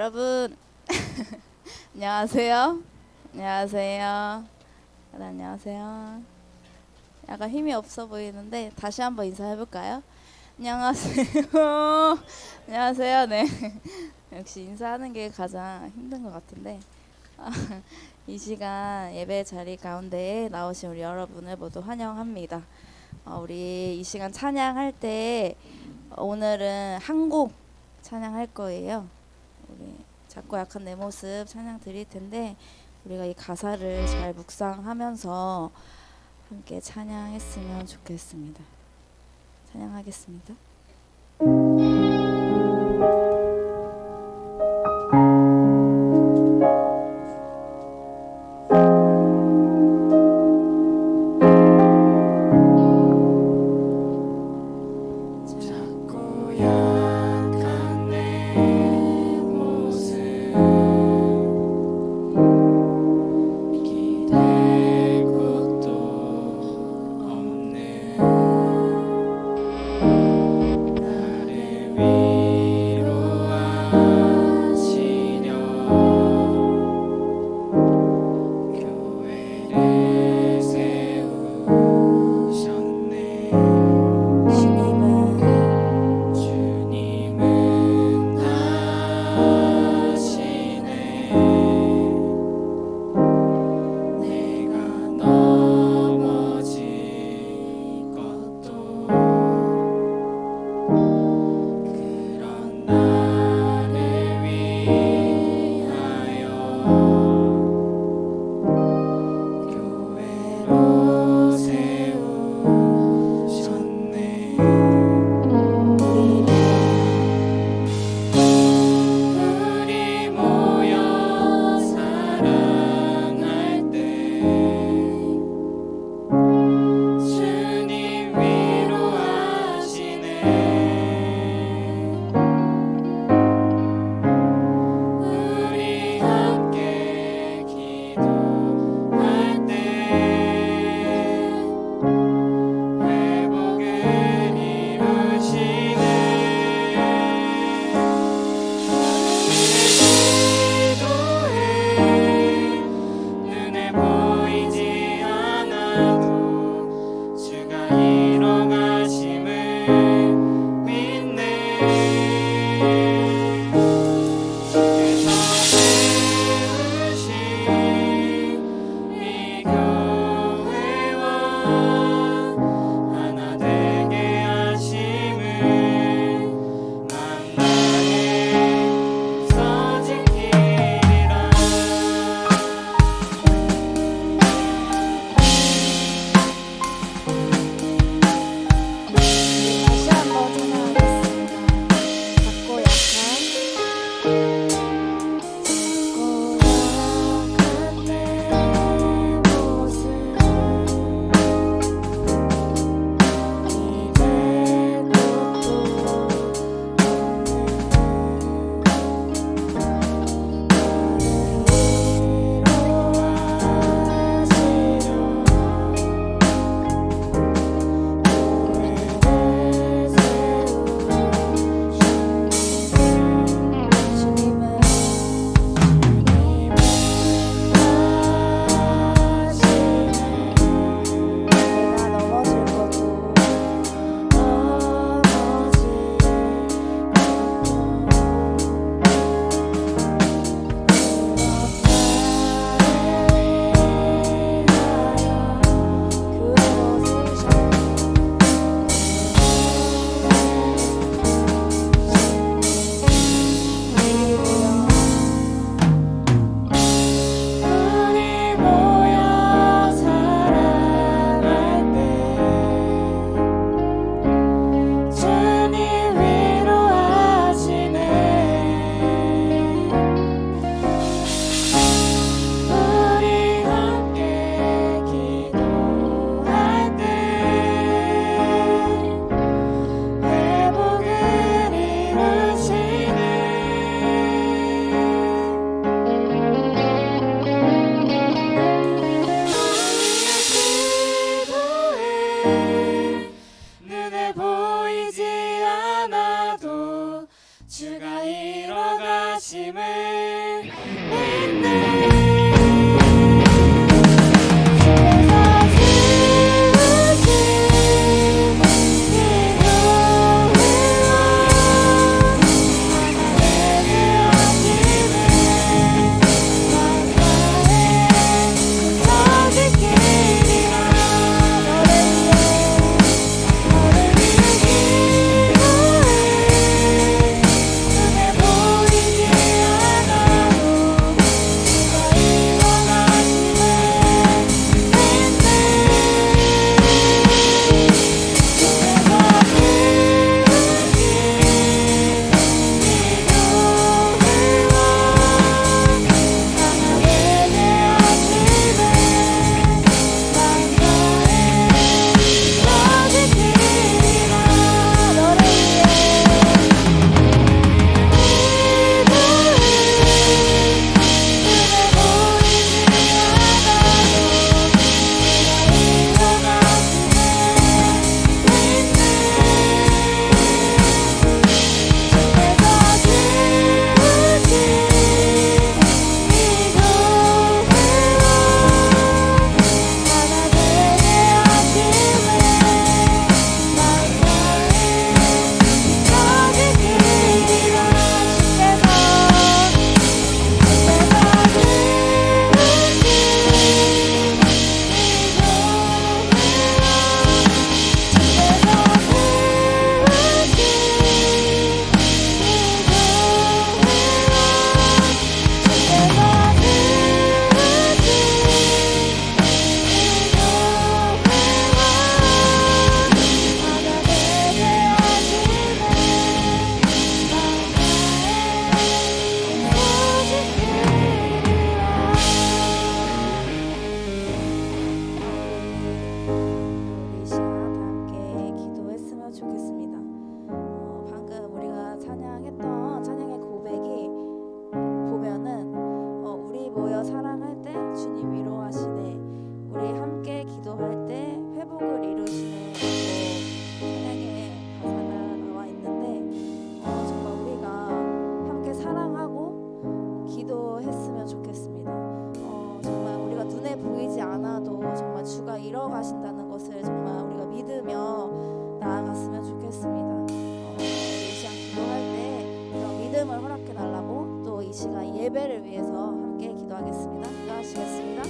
여러분 안녕하세요. 안녕하세요. 안녕하세요. 약간 힘이 없어 보이는데 다시 한번 인사해볼까요? 안녕하세요. 안녕하세요. 네. 역시 인사하는 게 가장 힘든 것 같은데 이 시간 예배 자리 가운데에 나오신 우리 여러분을 모두 환영합니다. 우리 이 시간 찬양할 때 오늘은 한 곡 찬양할 거예요. 우리 작고 약한 내 모습 찬양 드릴 텐데 우리가 이 가사를 잘 묵상하면서 함께 찬양했으면 좋겠습니다. 찬양하겠습니다. 이뤄가신다는 것을 정말 우리가 믿으며 나아갔으면 좋겠습니다. 이 시간 기도할 때 그런 믿음을 허락해 달라고 또 이 시간 예배를 위해서 함께 기도하겠습니다. 기도하시겠습니다.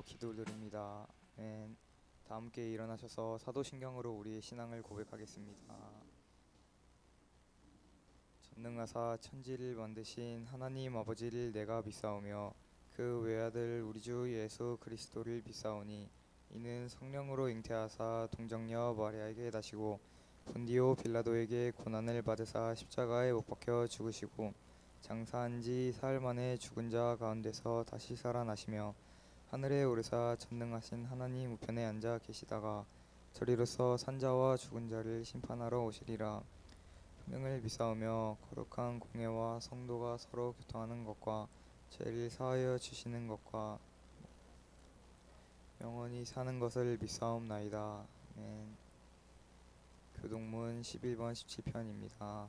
기도드립니다. 다 함께 일어나셔서 사도신경으로 우리의 신앙을 고백하겠습니다. 전능하사 천지를 만드신 하나님 아버지를 내가 믿사오며 그 외아들 우리 주 예수 그리스도를 믿사오니 이는 성령으로 잉태하사 동정녀 마리아에게 나시고 본디오 빌라도에게 고난을 받으사 십자가에 못 박혀 죽으시고 장사한 지 사흘 만에 죽은 자 가운데서 다시 살아나시며 하늘에 오르사 전능하신 하나님 우편에 앉아 계시다가 저리로서 산자와 죽은 자를 심판하러 오시리라. 성령을 믿사오며 거룩한 공예와 성도가 서로 교통하는 것과 죄를 사하여 주시는 것과 영원히 사는 것을 믿사옵나이다. 아멘. 교동문 11번 17편입니다.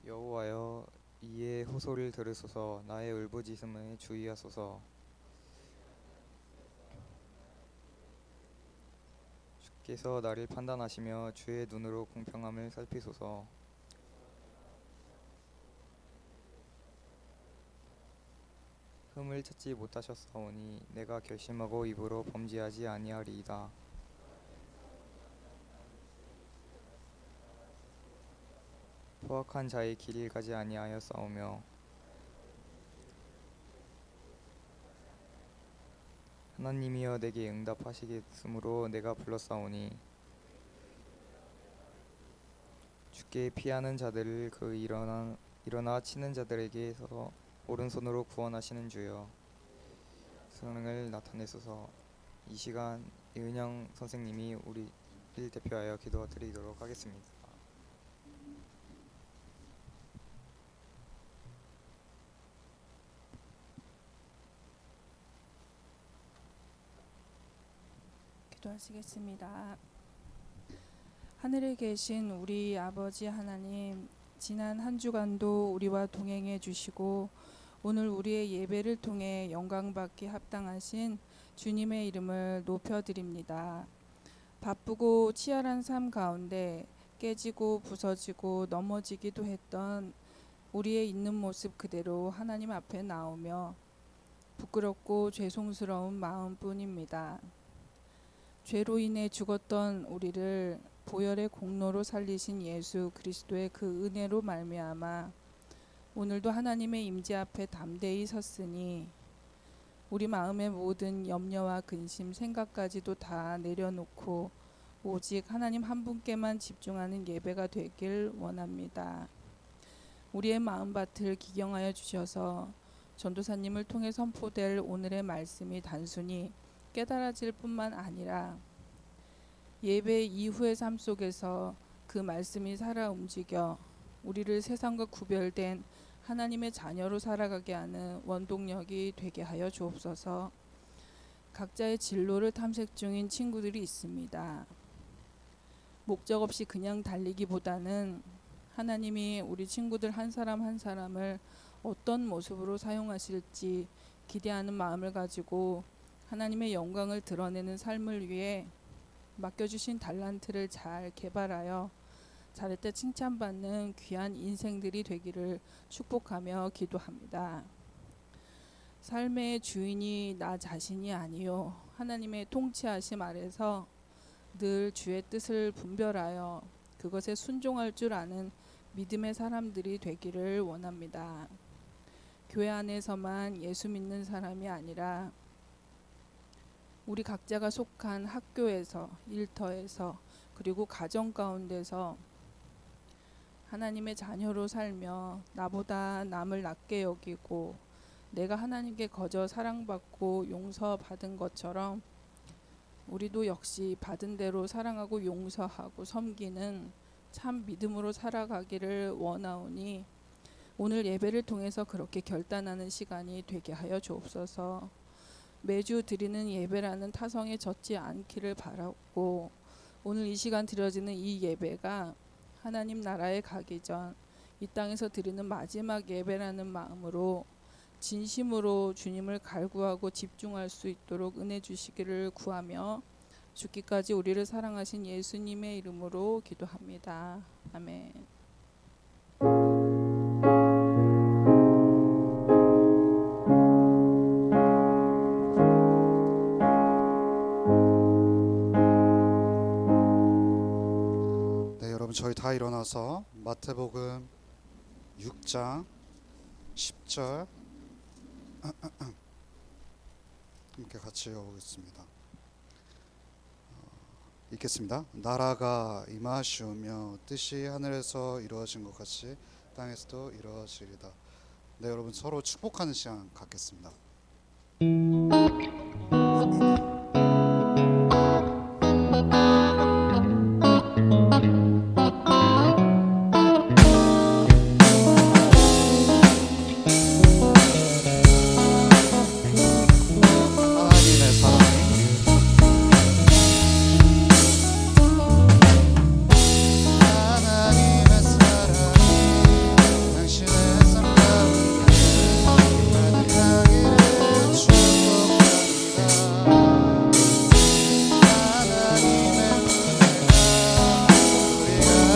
여호와여, 이에 호소를 들으소서. 나의 울부짖음에 주의하소서. 주께서 나를 판단하시며 주의 눈으로 공평함을 살피소서. 흠을 찾지 못하셨사오니 내가 결심하고 입으로 범죄하지 아니하리이다. 포악한 자의 길을 가지 아니하였사오며 하나님이여 내게 응답하시겠으므로 내가 불렀사오니 주께 피하는 자들을 그 일어나 치는 자들에게서 오른손으로 구원하시는 주여 성령을 나타내소서. 이 시간 이은영 선생님이 우리를 대표하여 기도드리도록 하겠습니다. 기도하시겠습니다. 하늘에 계신 우리 아버지 하나님, 지난 한 주간도 우리와 동행해 주시고 오늘 우리의 예배를 통해 영광받기 합당하신 주님의 이름을 높여드립니다. 바쁘고 치열한 삶 가운데 깨지고 부서지고 넘어지기도 했던 우리의 있는 모습 그대로 하나님 앞에 나오며 부끄럽고 죄송스러운 마음뿐입니다. 죄로 인해 죽었던 우리를 보혈의 공로로 살리신 예수 그리스도의 그 은혜로 말미암아 오늘도 하나님의 임재 앞에 담대히 섰으니 우리 마음의 모든 염려와 근심, 생각까지도 다 내려놓고 오직 하나님 한 분께만 집중하는 예배가 되길 원합니다. 우리의 마음밭을 기경하여 주셔서 전도사님을 통해 선포될 오늘의 말씀이 단순히 깨달아질 뿐만 아니라 예배 이후의 삶 속에서 그 말씀이 살아 움직여 우리를 세상과 구별된 하나님의 자녀로 살아가게 하는 원동력이 되게 하여 주옵소서. 각자의 진로를 탐색 중인 친구들이 있습니다. 목적 없이 그냥 달리기보다는 하나님이 우리 친구들 한 사람 한 사람을 어떤 모습으로 사용하실지 기대하는 마음을 가지고 하나님의 영광을 드러내는 삶을 위해 맡겨주신 달란트를 잘 개발하여 잘했다 칭찬받는 귀한 인생들이 되기를 축복하며 기도합니다. 삶의 주인이 나 자신이 아니요 하나님의 통치하심 아래서 늘 주의 뜻을 분별하여 그것에 순종할 줄 아는 믿음의 사람들이 되기를 원합니다. 교회 안에서만 예수 믿는 사람이 아니라 우리 각자가 속한 학교에서, 일터에서, 그리고 가정 가운데서 하나님의 자녀로 살며 나보다 남을 낮게 여기고 내가 하나님께 거저 사랑받고 용서받은 것처럼 우리도 역시 받은 대로 사랑하고 용서하고 섬기는 참 믿음으로 살아가기를 원하오니 오늘 예배를 통해서 그렇게 결단하는 시간이 되게 하여 주옵소서. 매주 드리는 예배라는 타성에 젖지 않기를 바라고 오늘 이 시간 드려지는 이 예배가 하나님 나라에 가기 전 이 땅에서 드리는 마지막 예배라는 마음으로 진심으로 주님을 갈구하고 집중할 수 있도록 은혜 주시기를 구하며 죽기까지 우리를 사랑하신 예수님의 이름으로 기도합니다. 아멘. 네, 여러분 저희 다 일어나서 마태복음 6장 10절 함께 같이 읽어보겠습니다. 읽겠습니다. 나라가 임하시오며 뜻이 하늘에서 이루어진 것 같이 땅에서도 이루어지리다. 네, 여러분 서로 축복하는 시간 갖겠습니다. 하나님의 사랑이 하나님의 사랑이 당신의 삶 가운데 가득하기를 축복합니다. 하나님의 은혜가 우리 가운데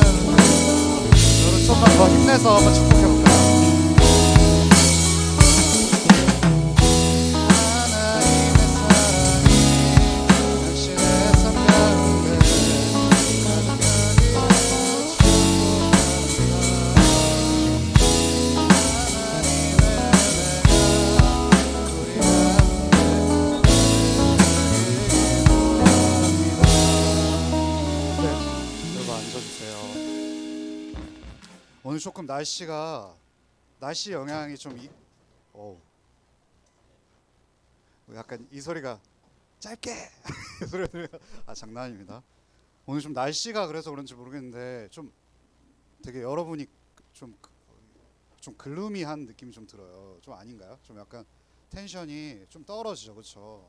여러분 좀만 더 힘내서 한번 축복해볼까요? 하나님의 사랑이 당신의 삶 가운데 가득하기를 여러분 앉아주세요. 오늘 조금 날씨 영향이 좀 약간 이 소리가 짧게 이 소리가 들려요. 장난입니다. 오늘 좀 날씨가 그래서 그런지 모르겠는데 좀 되게 여러분이 좀 글루미한 느낌이 좀 들어요. 좀 아닌가요? 좀 약간 텐션이 좀 떨어지죠, 그렇죠?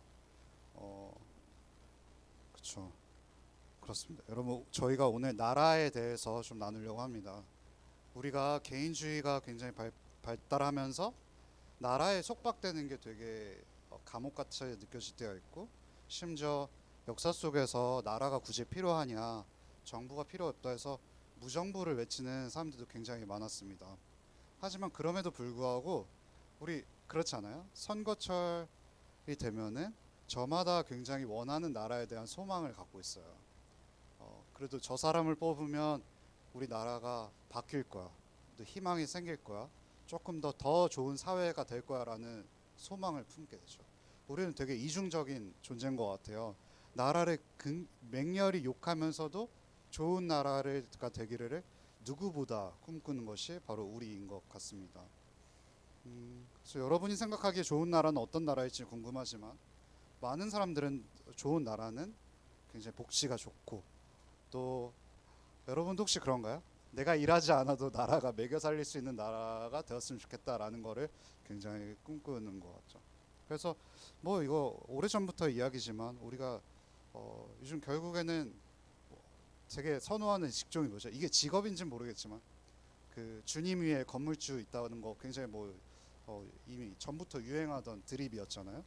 그렇죠. 그렇습니다. 여러분 저희가 오늘 나라에 대해서 좀 나누려고 합니다. 우리가 개인주의가 굉장히 발달하면서 나라에 속박되는 게 되게 감옥같이 느껴질 때가 있고 심지어 역사 속에서 나라가 굳이 필요하냐 정부가 필요 없다 해서 무정부를 외치는 사람들도 굉장히 많았습니다. 하지만 그럼에도 불구하고 우리 그렇지 않아요? 선거철이 되면은 저마다 굉장히 원하는 나라에 대한 소망을 갖고 있어요. 그래도 저 사람을 뽑으면 우리 나라가 바뀔 거야, 또 희망이 생길 거야, 조금 더 좋은 사회가 될 거야라는 소망을 품게 되죠. 우리는 되게 이중적인 존재인 것 같아요. 나라를 맹렬히 욕하면서도 좋은 나라가 되기를 누구보다 꿈꾸는 것이 바로 우리인 것 같습니다. 그래서 여러분이 생각하기에 좋은 나라는 어떤 나라일지 궁금하지만 많은 사람들은 좋은 나라는 굉장히 복지가 좋고 또 여러분도 혹시 그런가요? 내가 일하지 않아도 나라가 먹여 살릴 수 있는 나라가 되었으면 좋겠다라는 거를 굉장히 꿈꾸는 것 같죠. 그래서 뭐 이거 오래전부터 이야기지만 우리가 요즘 결국에는 되게 선호하는 직종이 뭐죠? 이게 직업인지는 모르겠지만 그 주님 위에 건물주 있다는 거 굉장히 이미 전부터 유행하던 드립이었잖아요.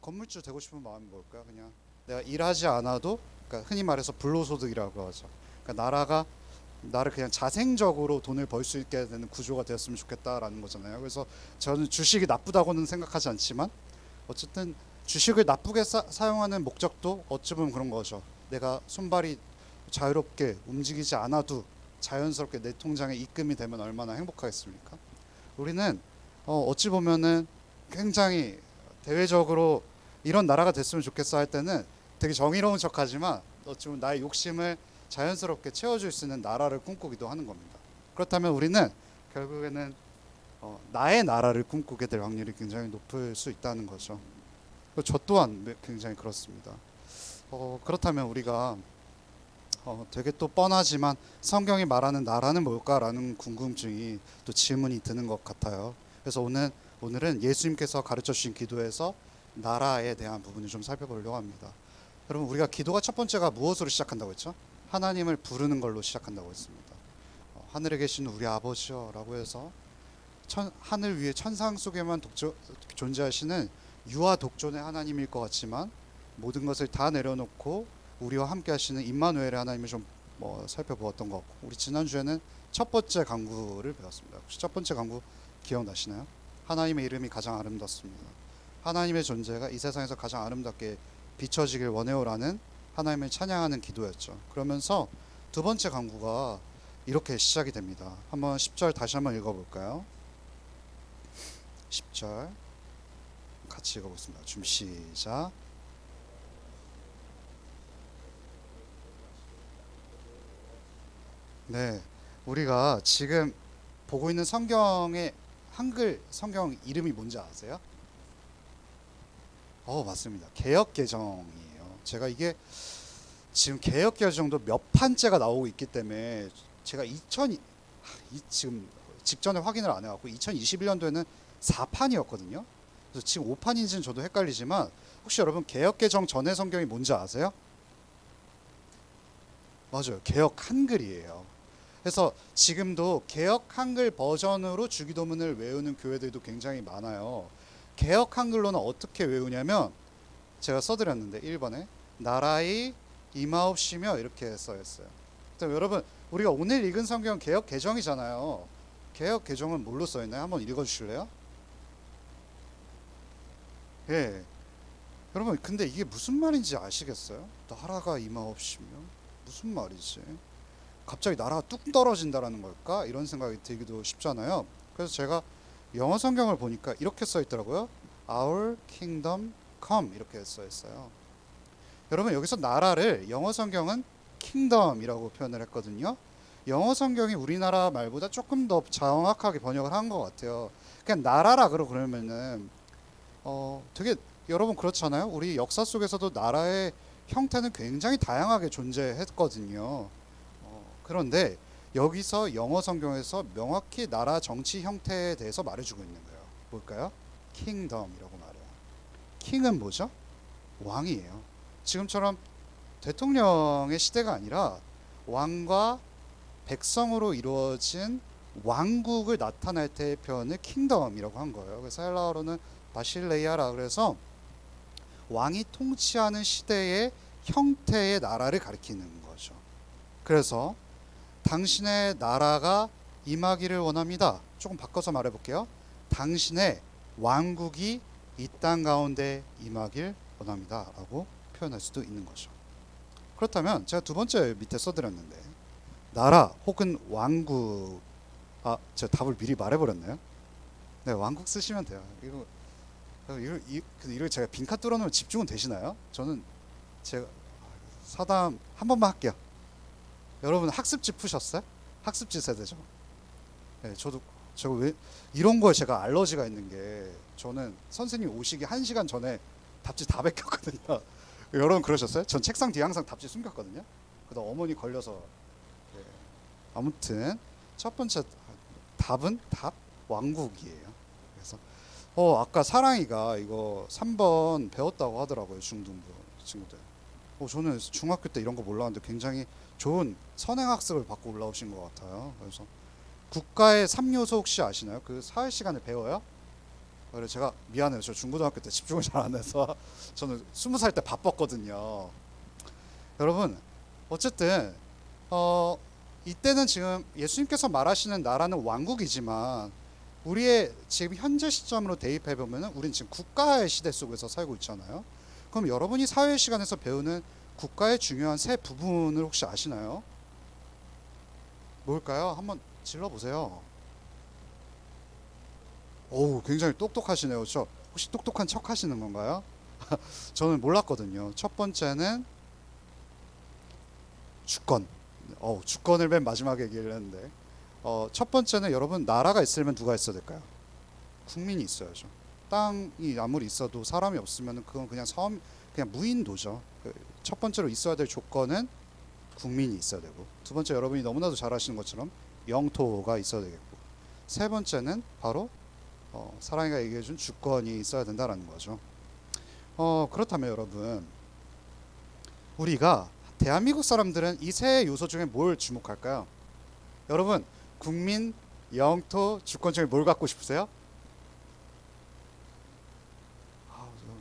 건물주 되고 싶은 마음이 뭘까요? 그냥 내가 일하지 않아도, 그러니까 흔히 말해서 불로소득이라고 하죠. 그러니까 나라가 나를 그냥 자생적으로 돈을 벌 수 있게 되는 구조가 되었으면 좋겠다라는 거잖아요. 그래서 저는 주식이 나쁘다고는 생각하지 않지만 어쨌든 주식을 나쁘게 사용하는 목적도 어찌 보면 그런 거죠. 내가 손발이 자유롭게 움직이지 않아도 자연스럽게 내 통장에 입금이 되면 얼마나 행복하겠습니까? 우리는 어찌 보면은 굉장히 대외적으로 이런 나라가 됐으면 좋겠어 할 때는 되게 정의로운 척하지만 어찌 보면 나의 욕심을 자연스럽게 채워줄 수 있는 나라를 꿈꾸기도 하는 겁니다. 그렇다면 우리는 결국에는 나의 나라를 꿈꾸게 될 확률이 굉장히 높을 수 있다는 거죠. 저 또한 굉장히 그렇습니다. 그렇다면 우리가 되게 또 뻔하지만 성경이 말하는 나라는 뭘까라는 궁금증이 또 질문이 드는 것 같아요. 그래서 오늘은 예수님께서 가르쳐 주신 기도에서 나라에 대한 부분을 좀 살펴보려고 합니다. 여러분, 우리가 기도가 첫 번째가 무엇으로 시작한다고 했죠? 하나님을 부르는 걸로 시작한다고 했습니다. 하늘에 계신 우리 아버지여라고 해서 하늘 위에 천상 속에만 존재하시는 유아 독존의 하나님일 것 같지만 모든 것을 다 내려놓고 우리와 함께 하시는 임마누엘의 하나님을 좀 살펴보았던 것 같고, 우리 지난주에는 첫 번째 강구를 배웠습니다. 혹시 첫 번째 강구 기억나시나요? 하나님의 이름이 가장 아름답습니다. 하나님의 존재가 이 세상에서 가장 아름답게 비춰지길 원해요라는 하나님을 찬양하는 기도였죠. 그러면서 두 번째 강구가 이렇게 시작이 됩니다. 한번 10절 다시 한번 읽어볼까요? 10절 같이 읽어보겠습니다. 준비 시작. 네, 우리가 지금 보고 있는 성경의 한글 성경 이름이 뭔지 아세요? 맞습니다. 개역개정이에요. 제가 이게 지금 개역개정도 몇 판째가 나오고 있기 때문에 제가 지금 직전에 확인을 안 해갖고 2021년도에는 4판이었거든요. 그래서 지금 5판인지는 저도 헷갈리지만 혹시 여러분 개역개정 전의 성경이 뭔지 아세요? 맞아요. 개역 한글이에요. 그래서 지금도 개역 한글 버전으로 주기도문을 외우는 교회들도 굉장히 많아요. 개역 한글로는 어떻게 외우냐면 제가 써드렸는데 1번에 나라의 임하옵시며 이렇게 써있어요. 여러분, 우리가 오늘 읽은 성경 개역 개정이잖아요. 개역 개정은 뭘로 써있나요? 한번 읽어주실래요? 예. 여러분, 근데 이게 무슨 말인지 아시겠어요? 나라가 임하옵시며 무슨 말이지? 갑자기 나라가 뚝 떨어진다라는 걸까? 이런 생각이 들기도 쉽잖아요. 그래서 제가 영어 성경을 보니까 이렇게 써 있더라고요. Our kingdom come 이렇게 써 있어요. 여러분, 여기서 나라를 영어 성경은 kingdom이라고 표현을 했거든요. 영어 성경이 우리나라 말보다 조금 더 정확하게 번역을 한 것 같아요. 그냥 나라라 그러면은 되게 여러분 그렇잖아요. 우리 역사 속에서도 나라의 형태는 굉장히 다양하게 존재했거든요. 그런데 여기서 영어 성경에서 명확히 나라 정치 형태에 대해서 말해주고 있는 거예요. 뭘까요? 킹덤이라고 말해요. 킹은 뭐죠? 왕이에요. 지금처럼 대통령의 시대가 아니라 왕과 백성으로 이루어진 왕국을 나타낼 때의 표현을 킹덤이라고 한 거예요. 그래서 헬라어로는 바실레이아라 그래서 왕이 통치하는 시대의 형태의 나라를 가리키는 거죠. 그래서 당신의 나라가 임하기를 원합니다. 조금 바꿔서 말해볼게요. 당신의 왕국이 이 땅 가운데 임하길 원합니다 라고 표현할 수도 있는 거죠. 그렇다면 제가 두 번째 밑에 써드렸는데 나라 혹은 왕국, 제가 답을 미리 말해버렸네요. 네, 왕국 쓰시면 돼요. 이거 제가 빈칸 뚫어놓으면 집중은 되시나요? 저는 제가 사담 한 번만 할게요. 여러분 학습지 푸셨어요? 학습지 세대죠. 네, 제가 왜 이런 거에 제가 알러지가 있는 게 저는 선생님 오시기 1시간 전에 답지 다 베꼈거든요. 여러분 그러셨어요? 전 책상 뒤에 항상 답지 숨겼거든요. 그다음 어머니 걸려서. 네. 아무튼 첫 번째 답은 왕국이에요. 그래서 아까 사랑이가 이거 3번 배웠다고 하더라고요. 중등부 친구들. 저는 중학교 때 이런 거 몰랐는데 굉장히 좋은 선행학습을 받고 올라오신 것 같아요. 그래서 국가의 3요소 혹시 아시나요? 그 사회 시간에 배워요? 그래서 제가 미안해요. 저 중고등학교 때 집중을 잘 안 해서 저는 20살 때 바빴거든요. 여러분 어쨌든 이때는 지금 예수님께서 말하시는 나라는 왕국이지만 우리의 지금 현재 시점으로 대입해 보면은 우리는 지금 국가의 시대 속에서 살고 있잖아요. 그럼 여러분이 사회 시간에서 배우는 국가의 중요한 세 부분을 혹시 아시나요? 뭘까요? 한번 질러 보세요. 오, 굉장히 똑똑하시네요. 저 혹시 똑똑한 척 하시는 건가요? 저는 몰랐거든요. 첫 번째는 주권. 주권을 맨 마지막에 얘기를 했는데 첫 번째는 여러분 나라가 있으려면 누가 있어야 될까요? 국민이 있어야죠. 땅이 아무리 있어도 사람이 없으면 그건 그냥 그냥 무인도죠. 첫 번째로 있어야 될 조건은 국민이 있어야 되고, 두 번째 여러분이 너무나도 잘 아시는 것처럼 영토가 있어야 되겠고, 세 번째는 바로 사랑이가 얘기해준 주권이 있어야 된다라는 거죠. 그렇다면 여러분 우리가 대한민국 사람들은 이 세 요소 중에 뭘 주목할까요? 여러분 국민, 영토, 주권 중에 뭘 갖고 싶으세요?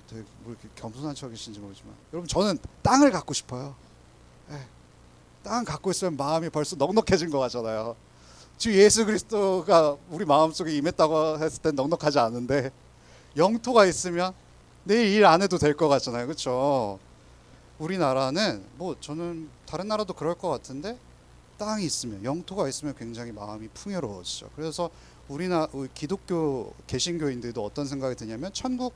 되게 뭐 이렇게 겸손한 척이신지 모르지만 여러분 저는 땅을 갖고 싶어요. 땅 갖고 있으면 마음이 벌써 넉넉해진 것 같잖아요. 주 예수 그리스도가 우리 마음속에 임했다고 했을 땐 넉넉하지 않은데 영토가 있으면 내일 일 안 해도 될 것 같잖아요. 그렇죠? 우리나라는 뭐 저는 다른 나라도 그럴 것 같은데 땅이 있으면, 영토가 있으면 굉장히 마음이 풍요로워지죠. 그래서 우리 기독교 개신교인들도 어떤 생각이 드냐면 천국,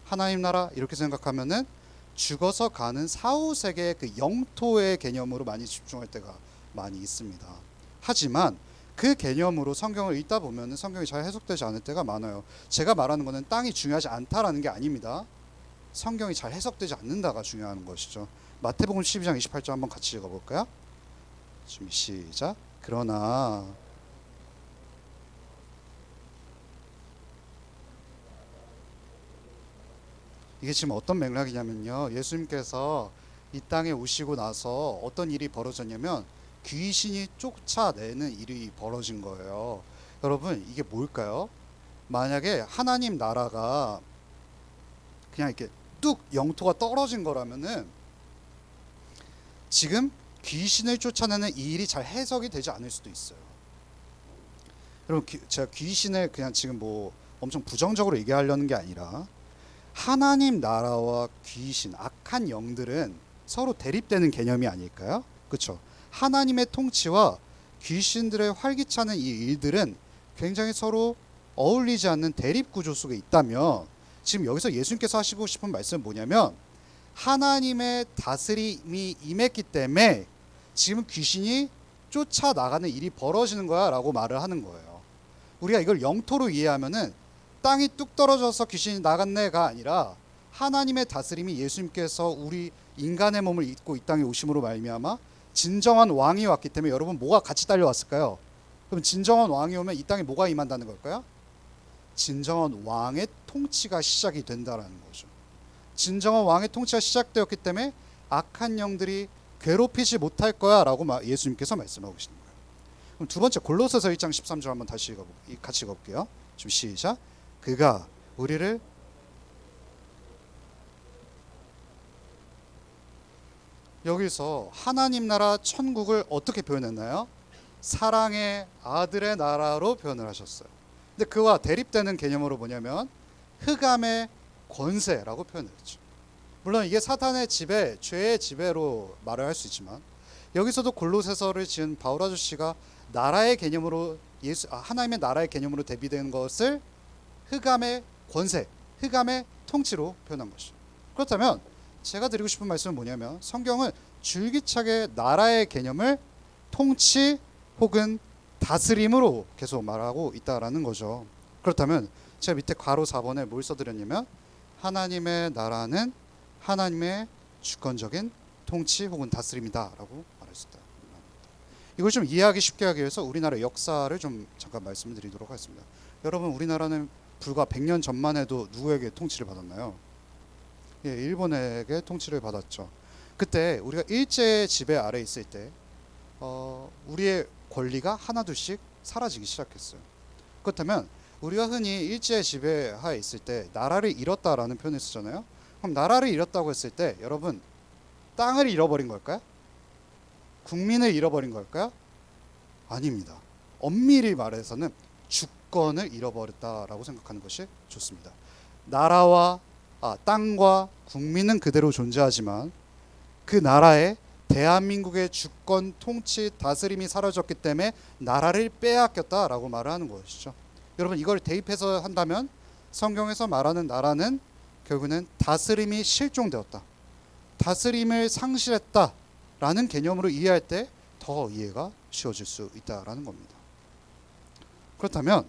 하나님 나라 이렇게 생각하면은 죽어서 가는 사후세계의 그 영토의 개념으로 많이 집중할 때가 많이 있습니다. 하지만 그 개념으로 성경을 읽다 보면 성경이 잘 해석되지 않을 때가 많아요. 제가 말하는 것은 땅이 중요하지 않다라는 게 아닙니다. 성경이 잘 해석되지 않는다가 중요한 것이죠. 마태복음 12장 28절 한번 같이 읽어볼까요? 준비 시작. 그러나 이게 지금 어떤 맥락이냐면요, 예수님께서 이 땅에 오시고 나서 어떤 일이 벌어졌냐면 귀신이 쫓아내는 일이 벌어진 거예요. 여러분 이게 뭘까요? 만약에 하나님 나라가 그냥 이렇게 뚝 영토가 떨어진 거라면은 지금 귀신을 쫓아내는 이 일이 잘 해석이 되지 않을 수도 있어요. 여러분 제가 귀신을 그냥 지금 뭐 엄청 부정적으로 얘기하려는 게 아니라 하나님 나라와 귀신, 악한 영들은 서로 대립되는 개념이 아닐까요? 그렇죠? 하나님의 통치와 귀신들의 활기차는 이 일들은 굉장히 서로 어울리지 않는 대립 구조 속에 있다면 지금 여기서 예수님께서 하시고 싶은 말씀은 뭐냐면 하나님의 다스림이 임했기 때문에 지금 귀신이 쫓아나가는 일이 벌어지는 거야 라고 말을 하는 거예요. 우리가 이걸 영토로 이해하면은 땅이 뚝 떨어져서 귀신이 나갔네가 아니라 하나님의 다스림이 예수님께서 우리 인간의 몸을 입고 이 땅에 오심으로 말미암아 진정한 왕이 왔기 때문에 여러분 뭐가 같이 딸려왔을까요? 그럼 진정한 왕이 오면 이 땅에 뭐가 임한다는 걸까요? 진정한 왕의 통치가 시작이 된다라는 거죠. 진정한 왕의 통치가 시작되었기 때문에 악한 영들이 괴롭히지 못할 거야 라고 예수님께서 말씀하고 계시는 거예요. 그럼 두 번째 골로새서 1장 13절 한번 다시 같이 읽어볼게요. 좀 시작. 그가 우리를 여기서 하나님 나라 천국을 어떻게 표현했나요? 사랑의 아들의 나라로 표현을 하셨어요. 근데 그와 대립되는 개념으로 뭐냐면 흑암의 권세라고 표현을 했죠. 물론 이게 사탄의 지배, 죄의 지배로 말을 할 수 있지만 여기서도 골로새서를 지은 바울 아저씨가 나라의 개념으로 하나님의 나라의 개념으로 대비되는 것을 흑암의 권세, 흑암의 통치로 표현한 것이죠. 그렇다면 제가 드리고 싶은 말씀은 뭐냐면 성경은 줄기차게 나라의 개념을 통치 혹은 다스림으로 계속 말하고 있다라는 거죠. 그렇다면 제가 밑에 괄호 4번에 뭘 써드렸냐면 하나님의 나라는 하나님의 주권적인 통치 혹은 다스림이다 라고 말했습니다. 이걸 좀 이해하기 쉽게 하기 위해서 우리나라 역사를 좀 잠깐 말씀을 드리도록 하겠습니다. 여러분 우리나라는 불과 100년 전만 해도 누구에게 통치를 받았나요? 예, 일본에게 통치를 받았죠. 그때 우리가 일제 지배 아래 있을 때 우리의 권리가 하나둘씩 사라지기 시작했어요. 그렇다면 우리가 흔히 일제의 지배하에 있을 때 나라를 잃었다라는 표현을 쓰잖아요. 그럼 나라를 잃었다고 했을 때 여러분 땅을 잃어버린 걸까요? 국민을 잃어버린 걸까요? 아닙니다. 엄밀히 말해서는 주권을 잃어버렸다라고 생각하는 것이 좋습니다. 땅과 국민은 그대로 존재하지만 그 나라에 대한민국의 주권, 통치, 다스림이 사라졌기 때문에 나라를 빼앗겼다라고 말을 하는 것이죠. 여러분 이걸 대입해서 한다면 성경에서 말하는 나라는 결국은 다스림이 실종되었다, 다스림을 상실했다라는 개념으로 이해할 때 더 이해가 쉬워질 수 있다라는 겁니다. 그렇다면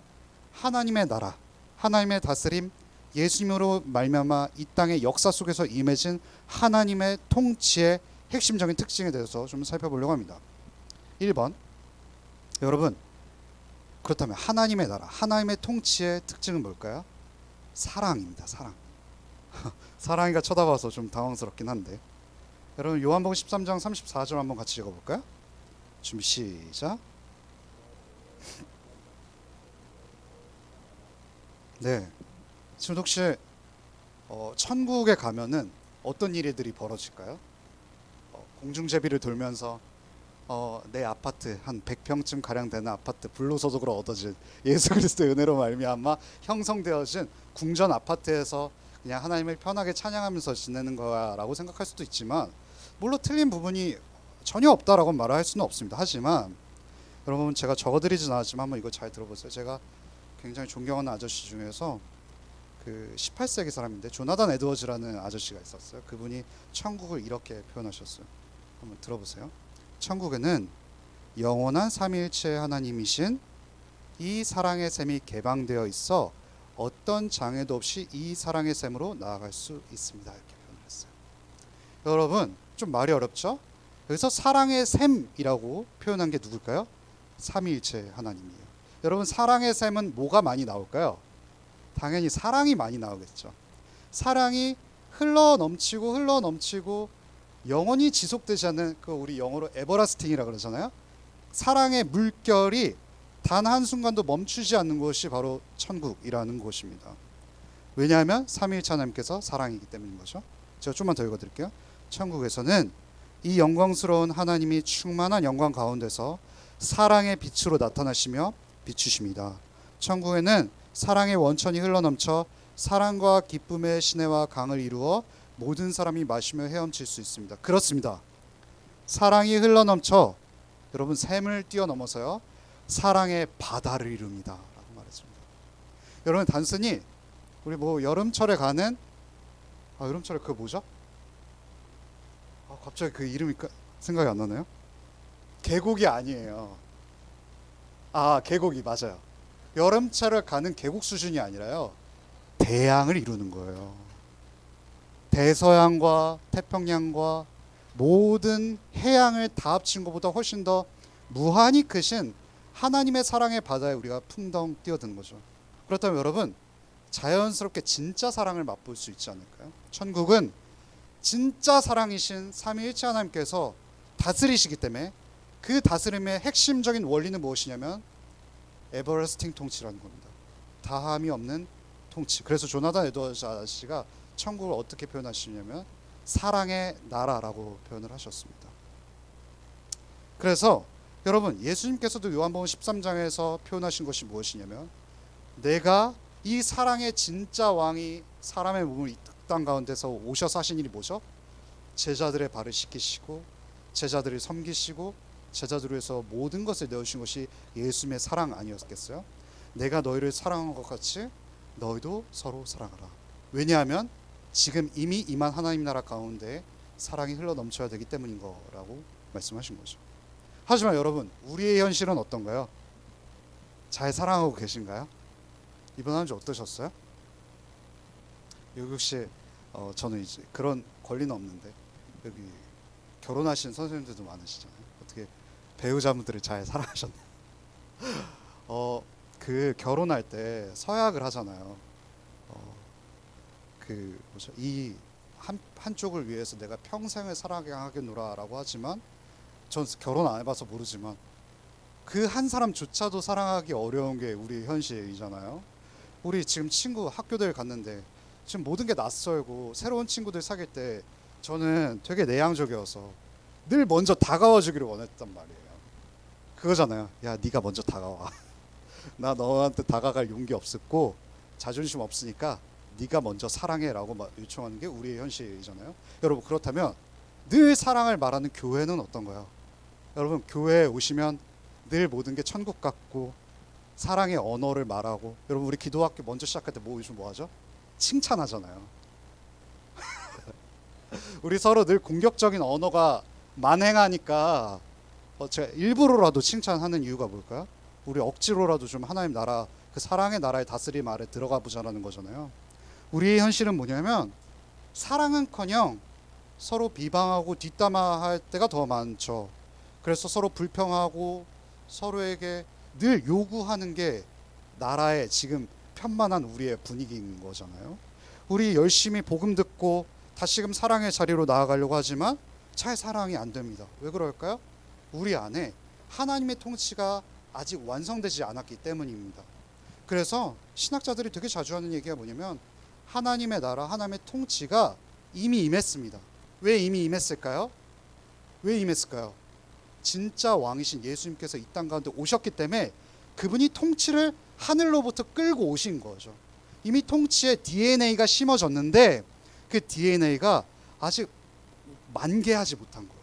하나님의 나라, 하나님의 다스림, 예수님으로 말미암아 이 땅의 역사 속에서 임해진 하나님의 통치의 핵심적인 특징에 대해서 좀 살펴보려고 합니다. 1번, 여러분 그렇다면 하나님의 나라, 하나님의 통치의 특징은 뭘까요? 사랑입니다. 사랑. 사랑이가 쳐다봐서 좀 당황스럽긴 한데, 여러분 요한복음 13장 34절 한번 같이 읽어볼까요? 준비 시작. 네, 지금 혹시 천국에 가면은 어떤 일들이 벌어질까요? 공중제비를 돌면서 내 아파트 한 100평쯤 가량 되는 아파트 불로소득으로 얻어진 예수 그리스도의 은혜로 말미암아 형성되어진 궁전 아파트에서 그냥 하나님을 편하게 찬양하면서 지내는 거야라고 생각할 수도 있지만, 물론 틀린 부분이 전혀 없다라고 말할 수는 없습니다. 하지만 여러분 제가 적어드리진 않았지만 한번 이거 잘 들어보세요. 제가 굉장히 존경하는 아저씨 중에서 그 18세기 사람인데 조나단 에드워즈라는 아저씨가 있었어요. 그분이 천국을 이렇게 표현하셨어요. 한번 들어보세요. 천국에는 영원한 삼위일체 하나님이신 이 사랑의 샘이 개방되어 있어 어떤 장애도 없이 이 사랑의 샘으로 나아갈 수 있습니다. 이렇게 표현을 했어요. 여러분 좀 말이 어렵죠? 여기서 사랑의 샘이라고 표현한 게 누굴까요? 삼위일체 하나님이에요. 여러분 사랑의 샘은 뭐가 많이 나올까요? 당연히 사랑이 많이 나오겠죠. 사랑이 흘러 넘치고 영원히 지속되지 않는, 그 우리 영어로 에버라스팅이라 그러잖아요. 사랑의 물결이 단 한순간도 멈추지 않는 곳이 바로 천국이라는 곳입니다. 왜냐하면 삼위일체 하나님께서 사랑이기 때문인 거죠. 제가 좀만 더 읽어드릴게요. 천국에서는 이 영광스러운 하나님이 충만한 영광 가운데서 사랑의 빛으로 나타나시며 비추십니다. 천국에는 사랑의 원천이 흘러넘쳐 사랑과 기쁨의 시내와 강을 이루어 모든 사람이 마시며 헤엄칠 수 있습니다. 그렇습니다. 사랑이 흘러넘쳐 여러분 샘을 뛰어넘어서요 사랑의 바다를 이룹니다 라고 말했습니다. 여러분 단순히 우리 뭐 여름철에 가는 여름철에 그거 뭐죠? 갑자기 그 이름이 생각이 안 나네요. 계곡이 아니에요. 계곡이 맞아요. 여름철에 가는 계곡 수준이 아니라요 대양을 이루는 거예요. 대서양과 태평양과 모든 해양을 다 합친 것보다 훨씬 더 무한히 크신 하나님의 사랑의 바다에 우리가 풍덩 뛰어드는 거죠. 그렇다면 여러분 자연스럽게 진짜 사랑을 맛볼 수 있지 않을까요? 천국은 진짜 사랑이신 삼위일체 하나님께서 다스리시기 때문에 그 다스림의 핵심적인 원리는 무엇이냐면 에버래스팅 통치라는 겁니다. 다함이 없는 통치. 그래서 조나단 에드워즈 아저씨가 천국을 어떻게 표현하시냐면 사랑의 나라라고 표현을 하셨습니다. 그래서 여러분 예수님께서도 요한복음 13장에서 표현하신 것이 무엇이냐면, 내가 이 사랑의 진짜 왕이 사람의 몸을 이 땅 가운데서 오셔서 하신 일이 뭐죠? 제자들의 발을 씻기시고 제자들을 섬기시고 제자들을 위해서 모든 것을 내어주신 것이 예수님의 사랑 아니었겠어요? 내가 너희를 사랑한 것 같이 너희도 서로 사랑하라. 왜냐하면 지금 이미 임한 하나님 나라 가운데 사랑이 흘러 넘쳐야 되기 때문인 거라고 말씀하신 거죠. 하지만 여러분 우리의 현실은 어떤가요? 잘 사랑하고 계신가요? 이번 한 주 어떠셨어요? 여기 혹시 저는 이제 그런 권리는 없는데 여기 결혼하신 선생님들도 많으시잖아요. 어떻게 배우자분들을 잘 사랑하셨나요? 그 결혼할 때 서약을 하잖아요. 그 뭐죠? 이 한쪽을 위해서 내가 평생을 사랑하겠노라라고 하지만 전 결혼 안 해봐서 모르지만 그 한 사람조차도 사랑하기 어려운 게 우리 현실이잖아요. 우리 지금 친구 학교들 갔는데 지금 모든 게 낯설고 새로운 친구들 사귈 때 저는 되게 내향적이어서 늘 먼저 다가와 주기를 원했단 말이에요. 그거잖아요. 야, 네가 먼저 다가와. 나 너한테 다가갈 용기 없었고 자존심 없으니까 네가 먼저 사랑해라고 요청하는 게 우리의 현실이잖아요. 여러분, 그렇다면 늘 사랑을 말하는 교회는 어떤가요? 여러분, 교회에 오시면 늘 모든 게 천국 같고 사랑의 언어를 말하고, 여러분 우리 기도학교 먼저 시작할 때 요즘 뭐 하죠? 칭찬하잖아요. 우리 서로 늘 공격적인 언어가 만행하니까 제가 일부러라도 칭찬하는 이유가 뭘까요? 우리 억지로라도 좀 하나님 나라, 그 사랑의 나라의 다스림 아래 들어가 보자라는 거잖아요. 우리의 현실은 뭐냐면 사랑은커녕 서로 비방하고 뒷담화할 때가 더 많죠. 그래서 서로 불평하고 서로에게 늘 요구하는 게 나라의 지금 편만한 우리의 분위기인 거잖아요. 우리 열심히 복음 듣고 다시금 사랑의 자리로 나아가려고 하지만 잘 사랑이 안 됩니다. 왜 그럴까요? 우리 안에 하나님의 통치가 아직 완성되지 않았기 때문입니다. 그래서 신학자들이 되게 자주 하는 얘기가 뭐냐면 하나님의 나라, 하나님의 통치가 이미 임했습니다. 왜 이미 임했을까요? 왜 임했을까요? 진짜 왕이신 예수님께서 이 땅 가운데 오셨기 때문에 그분이 통치를 하늘로부터 끌고 오신 거죠. 이미 통치의 DNA가 심어졌는데 그 DNA가 아직 만개하지 못한 거예요.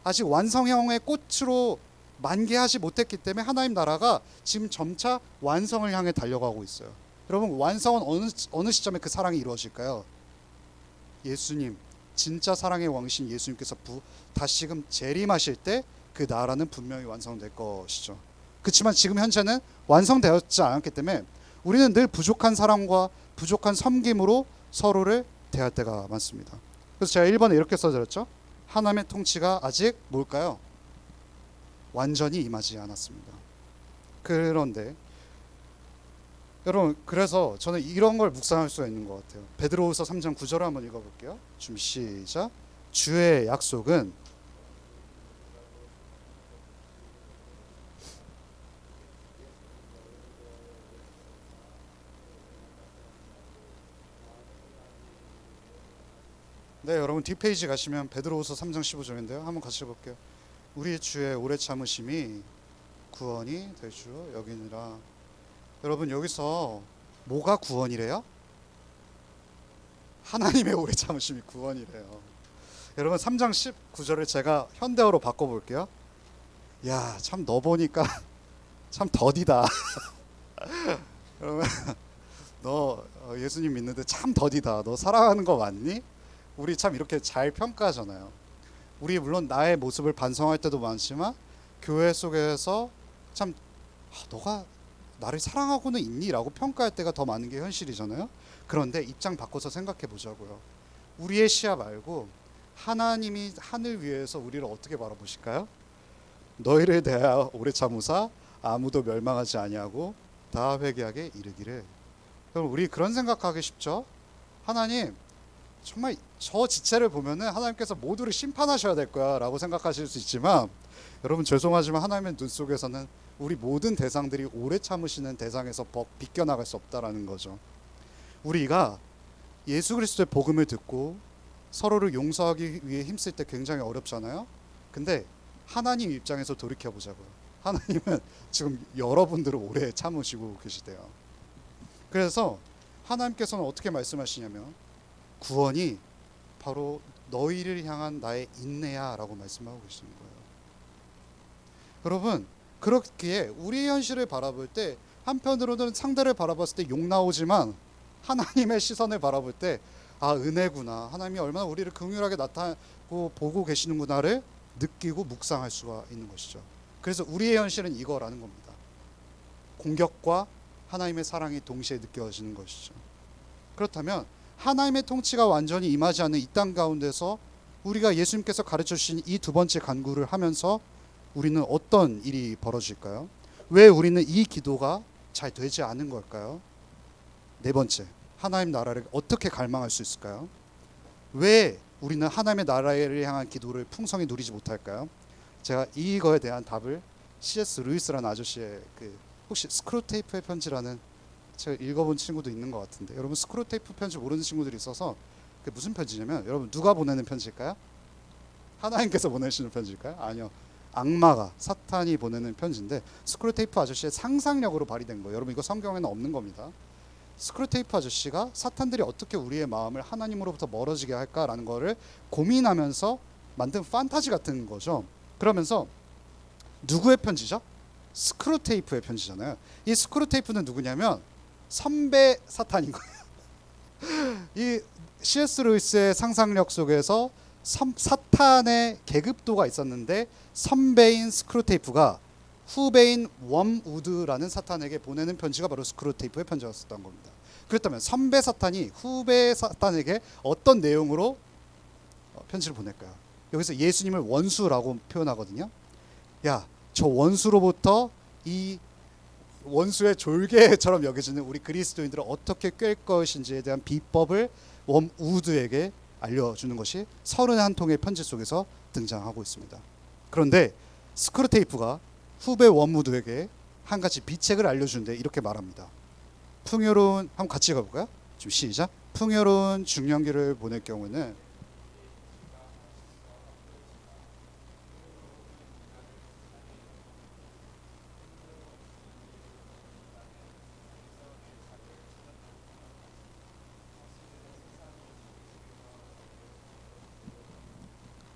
아직 완성형의 꽃으로 만개하지 못했기 때문에 하나님 나라가 지금 점차 완성을 향해 달려가고 있어요. 여러분, 완성은 어느 시점에 그 사랑이 이루어질까요? 예수님, 진짜 사랑의 왕이신 예수님께서 다시금 재림하실 때 그 나라는 분명히 완성될 것이죠. 그렇지만 지금 현재는 완성되었지 않았기 때문에 우리는 늘 부족한 사랑과 부족한 섬김으로 서로를 대할 때가 많습니다. 그래서 제가 1번에 이렇게 써드렸죠. 하나님의 통치가 아직 뭘까요? 완전히 임하지 않았습니다. 그런데 여러분, 그래서 저는 이런 걸 묵상할 수가 있는 것 같아요. 베드로후서 3장 9절을 한번 읽어볼게요. 준비 시작. 주의 약속은 네, 여러분 뒷페이지 가시면 베드로후서 3장 15절인데요. 한번 같이 볼게요. 우리 주의 오래 참으심이 구원이 될 줄 여기니라. 여러분, 여기서 뭐가 구원이래요? 하나님의 오래 참으심이 구원이래요. 여러분, 3장 19절을 제가 현대어로 바꿔볼게요. 야, 참 너 보니까 참 더디다. 여러분, 너 예수님 믿는데 참 더디다. 너 사랑하는 거 맞니? 우리 참 이렇게 잘 평가하잖아요. 우리 물론 나의 모습을 반성할 때도 많지만 교회 속에서 참 너가 나를 사랑하고는 있니? 라고 평가할 때가 더 많은 게 현실이잖아요. 그런데 입장 바꿔서 생각해 보자고요. 우리의 시야 말고 하나님이 하늘 위에서 우리를 어떻게 바라보실까요? 너희를 대하여 오래 참으사 아무도 멸망하지 아니하고 다 회개하게 이르기를. 그럼 우리 그런 생각하기 쉽죠? 하나님, 정말 저 지체를 보면은 하나님께서 모두를 심판하셔야 될 거야 라고 생각하실 수 있지만, 여러분 죄송하지만 하나님의 눈 속에서는 우리 모든 대상들이 오래 참으시는 대상에서 비껴나갈 수 없다라는 거죠. 우리가 예수 그리스도의 복음을 듣고 서로를 용서하기 위해 힘쓸 때 굉장히 어렵잖아요. 근데 하나님 입장에서 돌이켜 보자고요. 하나님은 지금 여러분들을 오래 참으시고 계시대요. 그래서 하나님께서는 어떻게 말씀하시냐면 구원이 바로 너희를 향한 나의 인내야 라고 말씀하고 계시는 거예요. 여러분, 그렇기에 우리의 현실을 바라볼 때 한편으로는 상대를 바라봤을 때 욕 나오지만 하나님의 시선을 바라볼 때 아, 은혜구나, 하나님이 얼마나 우리를 긍휼하게 나타나고 보고 계시는구나를 느끼고 묵상할 수가 있는 것이죠. 그래서 우리의 현실은 이거라는 겁니다. 공격과 하나님의 사랑이 동시에 느껴지는 것이죠. 그렇다면 하나님의 통치가 완전히 임하지 않는 이 땅 가운데서 우리가 예수님께서 가르쳐 주신 이 두 번째 간구를 하면서 우리는 어떤 일이 벌어질까요? 왜 우리는 이 기도가 잘 되지 않은 걸까요? 네 번째, 하나님 나라를 어떻게 갈망할 수 있을까요? 왜 우리는 하나님의 나라를 향한 기도를 풍성히 누리지 못할까요? 제가 이거에 대한 답을 C.S. 루이스라는 아저씨의 혹시 스크루테이프의 편지라는 제가 읽어본 친구도 있는 것 같은데 여러분 스크루테이프 편지 모르는 친구들이 있어서 그게 무슨 편지냐면 여러분 누가 보내는 편지일까요? 하나님께서 보내시는 편지일까요? 아니요. 악마가 사탄이 보내는 편지인데 스크루테이프 아저씨의 상상력으로 발휘된 거예요. 여러분 이거 성경에는 없는 겁니다. 스크루테이프 아저씨가 사탄들이 어떻게 우리의 마음을 하나님으로부터 멀어지게 할까라는 거를 고민하면서 만든 판타지 같은 거죠. 그러면서 누구의 편지죠? 스크루테이프의 편지잖아요. 이 스크루테이프는 누구냐면 선배 사탄인 거예요. 이 C.S. 루이스의 상상력 속에서 사탄의 계급도가 있었는데 선배인 스크루테이프가 후배인 웜우드라는 사탄에게 보내는 편지가 바로 스크루테이프의 편지였었던 겁니다. 그렇다면 선배 사탄이 후배 사탄에게 어떤 내용으로 편지를 보낼까요? 여기서 예수님을 원수라고 표현하거든요. 야, 저 원수로부터 이 원수의 졸개처럼 여겨지는 우리 그리스도인들을 어떻게 꿰 것인지에 대한 비법을 웜우드에게 알려주는 것이 31통의 편지 속에서 등장하고 있습니다. 그런데 스크루테이프가 후배 웜우드에게 한 가지 비책을 알려주는데 이렇게 말합니다. 풍요로운, 한번 같이 가볼까요? 지금 시작. 풍요로운 중년기를 보낼 경우에는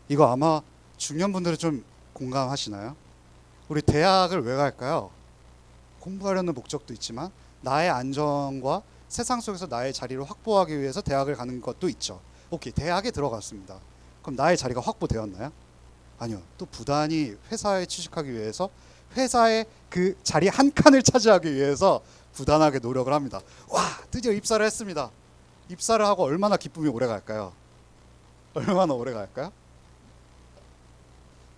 이거 아마 중년분들은 좀 공감하시나요? 우리 대학을 왜 갈까요? 공부하려는 목적도 있지만 나의 안정과 세상 속에서 나의 자리를 확보하기 위해서 대학을 가는 것도 있죠. 오케이, 대학에 들어갔습니다. 그럼 나의 자리가 확보되었나요? 아니요. 또 부단히 회사에 취직하기 위해서 회사의 그 자리 한 칸을 차지하기 위해서 부단하게 노력을 합니다. 와, 드디어 입사를 했습니다. 입사를 하고 얼마나 기쁨이 오래 갈까요? 얼마나 오래 갈까요?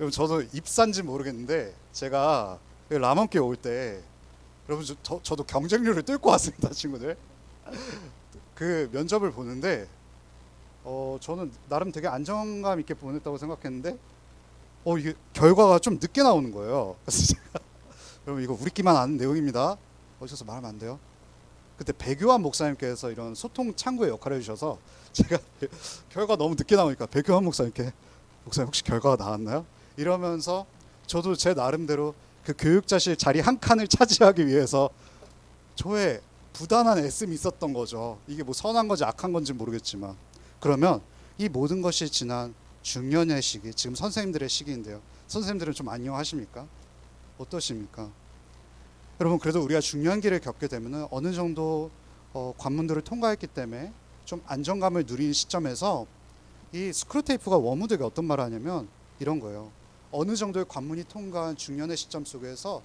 여러분 저도 입사인지 모르겠는데 제가 라몬께 올 때 여러분 저도 경쟁률을 뚫고 왔습니다. 친구들 그 면접을 보는데 저는 나름 되게 안정감 있게 보냈다고 생각했는데 이게 결과가 좀 늦게 나오는 거예요. 그래서 제가 여러분 이거 우리끼만 아는 내용입니다. 어디서 말하면 안 돼요. 그때 배교환 목사님께서 이런 소통 창구의 역할을 해주셔서 제가 결과 너무 늦게 나오니까 배교환 목사님께 목사님 혹시 결과가 나왔나요? 이러면서 저도 제 나름대로 그 교육자실 자리 한 칸을 차지하기 위해서 저의 부단한 애씀이 있었던 거죠. 이게 뭐 선한 건지 악한 건지 모르겠지만 그러면 이 모든 것이 지난 중년의 시기, 지금 선생님들의 시기인데요. 선생님들은 좀 안녕하십니까? 어떠십니까? 여러분 그래도 우리가 중년기를 겪게 되면 어느 정도 관문들을 통과했기 때문에 좀 안정감을 누린 시점에서 이 스크루테이프가 워무드가 어떤 말을 하냐면 이런 거예요. 어느 정도의 관문이 통과한 중년의 시점 속에서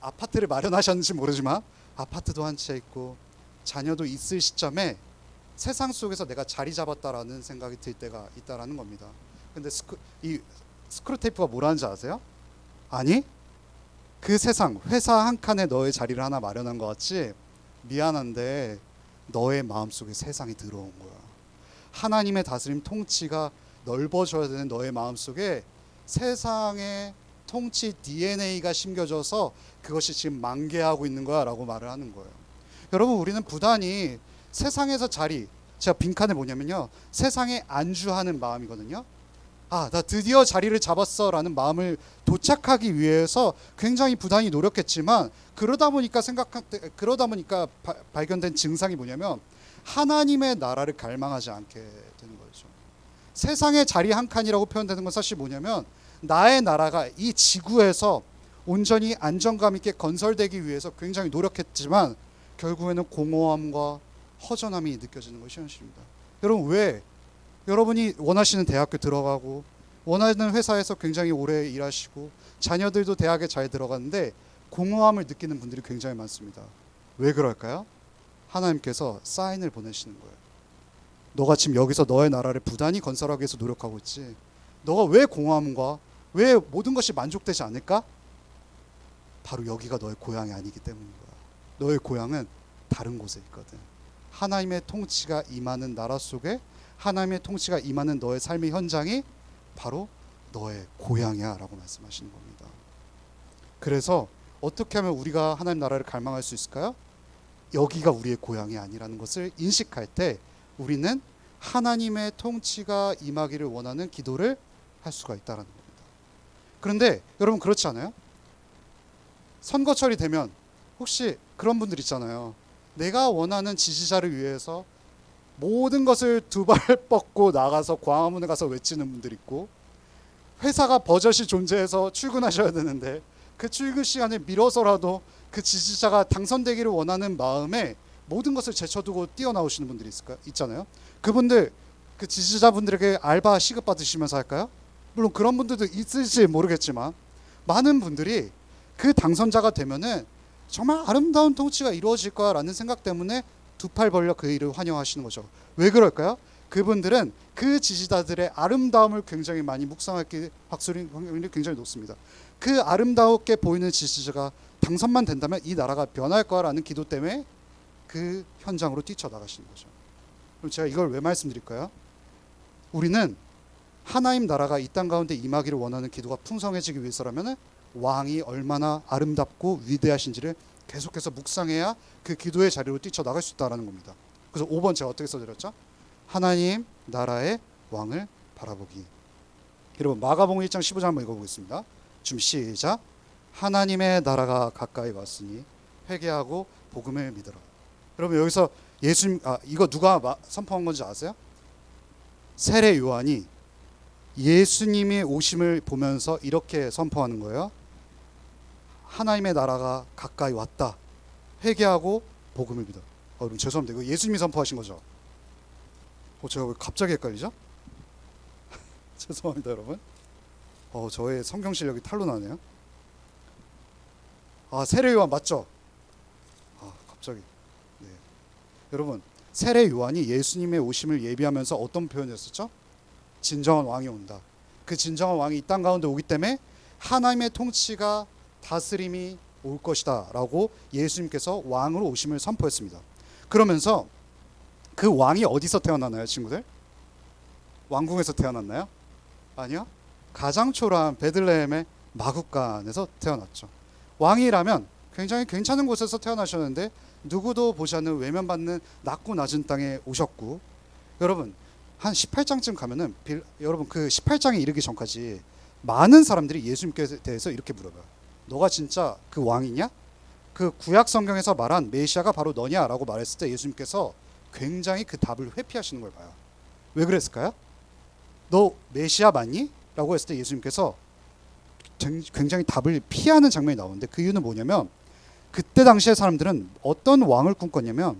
아파트를 마련하셨는지 모르지만 아파트도 한 채 있고 자녀도 있을 시점에 세상 속에서 내가 자리 잡았다라는 생각이 들 때가 있다라는 겁니다. 근데 이 스크루테이프가 뭐라는지 아세요? 아니 그 세상 회사 한 칸에 너의 자리를 하나 마련한 것 같지 미안한데 너의 마음속에 세상이 들어온 거야. 하나님의 다스림 통치가 넓어져야 되는 너의 마음속에 세상의 통치 DNA가 심겨져서 그것이 지금 만개하고 있는 거야 라고 말을 하는 거예요. 여러분 우리는 부단히 세상에서 자리, 제가 빈칸에 뭐냐면요 세상에 안주하는 마음이거든요. 나 드디어 자리를 잡았어 라는 마음을 도착하기 위해서 굉장히 부단히 노력했지만 그러다 보니까 발견된 증상이 뭐냐면 하나님의 나라를 갈망하지 않게 되는 거죠. 세상의 자리 한 칸이라고 표현되는 건 사실 뭐냐면 나의 나라가 이 지구에서 온전히 안정감 있게 건설되기 위해서 굉장히 노력했지만 결국에는 공허함과 허전함이 느껴지는 것이 현실입니다. 여러분 왜 여러분이 원하시는 대학교 들어가고 원하는 회사에서 굉장히 오래 일하시고 자녀들도 대학에 잘 들어갔는데 공허함을 느끼는 분들이 굉장히 많습니다. 왜 그럴까요? 하나님께서 사인을 보내시는 거예요. 너가 지금 여기서 너의 나라를 부단히 건설하기 위해서 노력하고 있지. 너가 왜 공허함과 왜 모든 것이 만족되지 않을까? 바로 여기가 너의 고향이 아니기 때문인 거야. 너의 고향은 다른 곳에 있거든. 하나님의 통치가 임하는 나라 속에 하나님의 통치가 임하는 너의 삶의 현장이 바로 너의 고향이야 라고 말씀하시는 겁니다. 그래서 어떻게 하면 우리가 하나님 나라를 갈망할 수 있을까요? 여기가 우리의 고향이 아니라는 것을 인식할 때 우리는 하나님의 통치가 임하기를 원하는 기도를 할 수가 있다는 겁니다. 그런데 여러분 그렇지 않아요? 선거철이 되면 혹시 그런 분들 있잖아요. 내가 원하는 지지자를 위해서 모든 것을 두 발 뻗고 나가서 광화문에 가서 외치는 분들 있고, 회사가 버젓이 존재해서 출근하셔야 되는데 그 출근 시간을 미뤄서라도 그 지지자가 당선되기를 원하는 마음에 모든 것을 제쳐두고 뛰어나오시는 분들이 있잖아요. 그분들, 그 지지자분들에게 알바 시급 받으시면서 할까요? 물론 그런 분들도 있을지 모르겠지만 많은 분들이 그 당선자가 되면은 정말 아름다운 통치가 이루어질 거라는 생각 때문에 두 팔 벌려 그 일을 환영하시는 거죠. 왜 그럴까요? 그분들은 그 지지자들의 아름다움을 굉장히 많이 묵상할 확률이 굉장히 높습니다. 그 아름답게 보이는 지지자가 당선만 된다면 이 나라가 변할 거라는 기도 때문에 그 현장으로 뛰쳐나가시는 거죠. 그럼 제가 이걸 왜 말씀드릴까요? 우리는 하나님 나라가 이 땅 가운데 임하기를 원하는 기도가 풍성해지기 위해서라면 왕이 얼마나 아름답고 위대하신지를 계속해서 묵상해야 그 기도의 자리로 뛰쳐나갈 수 있다는 겁니다. 그래서 5번 제가 어떻게 써드렸죠? 하나님 나라의 왕을 바라보기. 여러분 마가복음 1장 15절 한번 읽어보겠습니다. 준비 시작. 하나님의 나라가 가까이 왔으니 회개하고 복음을 믿으라. 여러분 여기서 예수님, 이거 누가 선포한 건지 아세요? 세례 요한이 예수님이 오심을 보면서 이렇게 선포하는 거예요. 하나님의 나라가 가까이 왔다. 회개하고 복음을 믿어. 여러분 죄송합니다. 이거 예수님이 선포하신 거죠? 제가 왜 갑자기 헷갈리죠? 죄송합니다 여러분. 저의 성경 실력이 탄로 나네요. 세례 요한 맞죠? 갑자기. 네. 여러분 세례 요한이 예수님의 오심을 예비하면서 어떤 표현이었었죠? 진정한 왕이 온다. 그 진정한 왕이 이 땅 가운데 오기 때문에 하나님의 통치가 다스림이 올 것이다 라고 예수님께서 왕으로 오심을 선포했습니다. 그러면서 그 왕이 어디서 태어나나요 친구들? 왕궁에서 태어났나요? 아니요. 가장 초라한 베들레헴의 마구간에서 태어났죠. 왕이라면 굉장히 괜찮은 곳에서 태어나셨는데 누구도 보지 않는 외면받는 낮고 낮은 땅에 오셨고, 여러분 한 18장쯤 가면은 여러분 그 18장에 이르기 전까지 많은 사람들이 예수님께 대해서 이렇게 물어봐요. 너가 진짜 그 왕이냐? 그 구약 성경에서 말한 메시아가 바로 너냐라고 말했을 때 예수님께서 굉장히 그 답을 회피하시는 걸 봐요. 왜 그랬을까요? 너 메시아 맞니? 라고 했을 때 예수님께서 굉장히 답을 피하는 장면이 나오는데 그 이유는 뭐냐면 그때 당시의 사람들은 어떤 왕을 꿈꿨냐면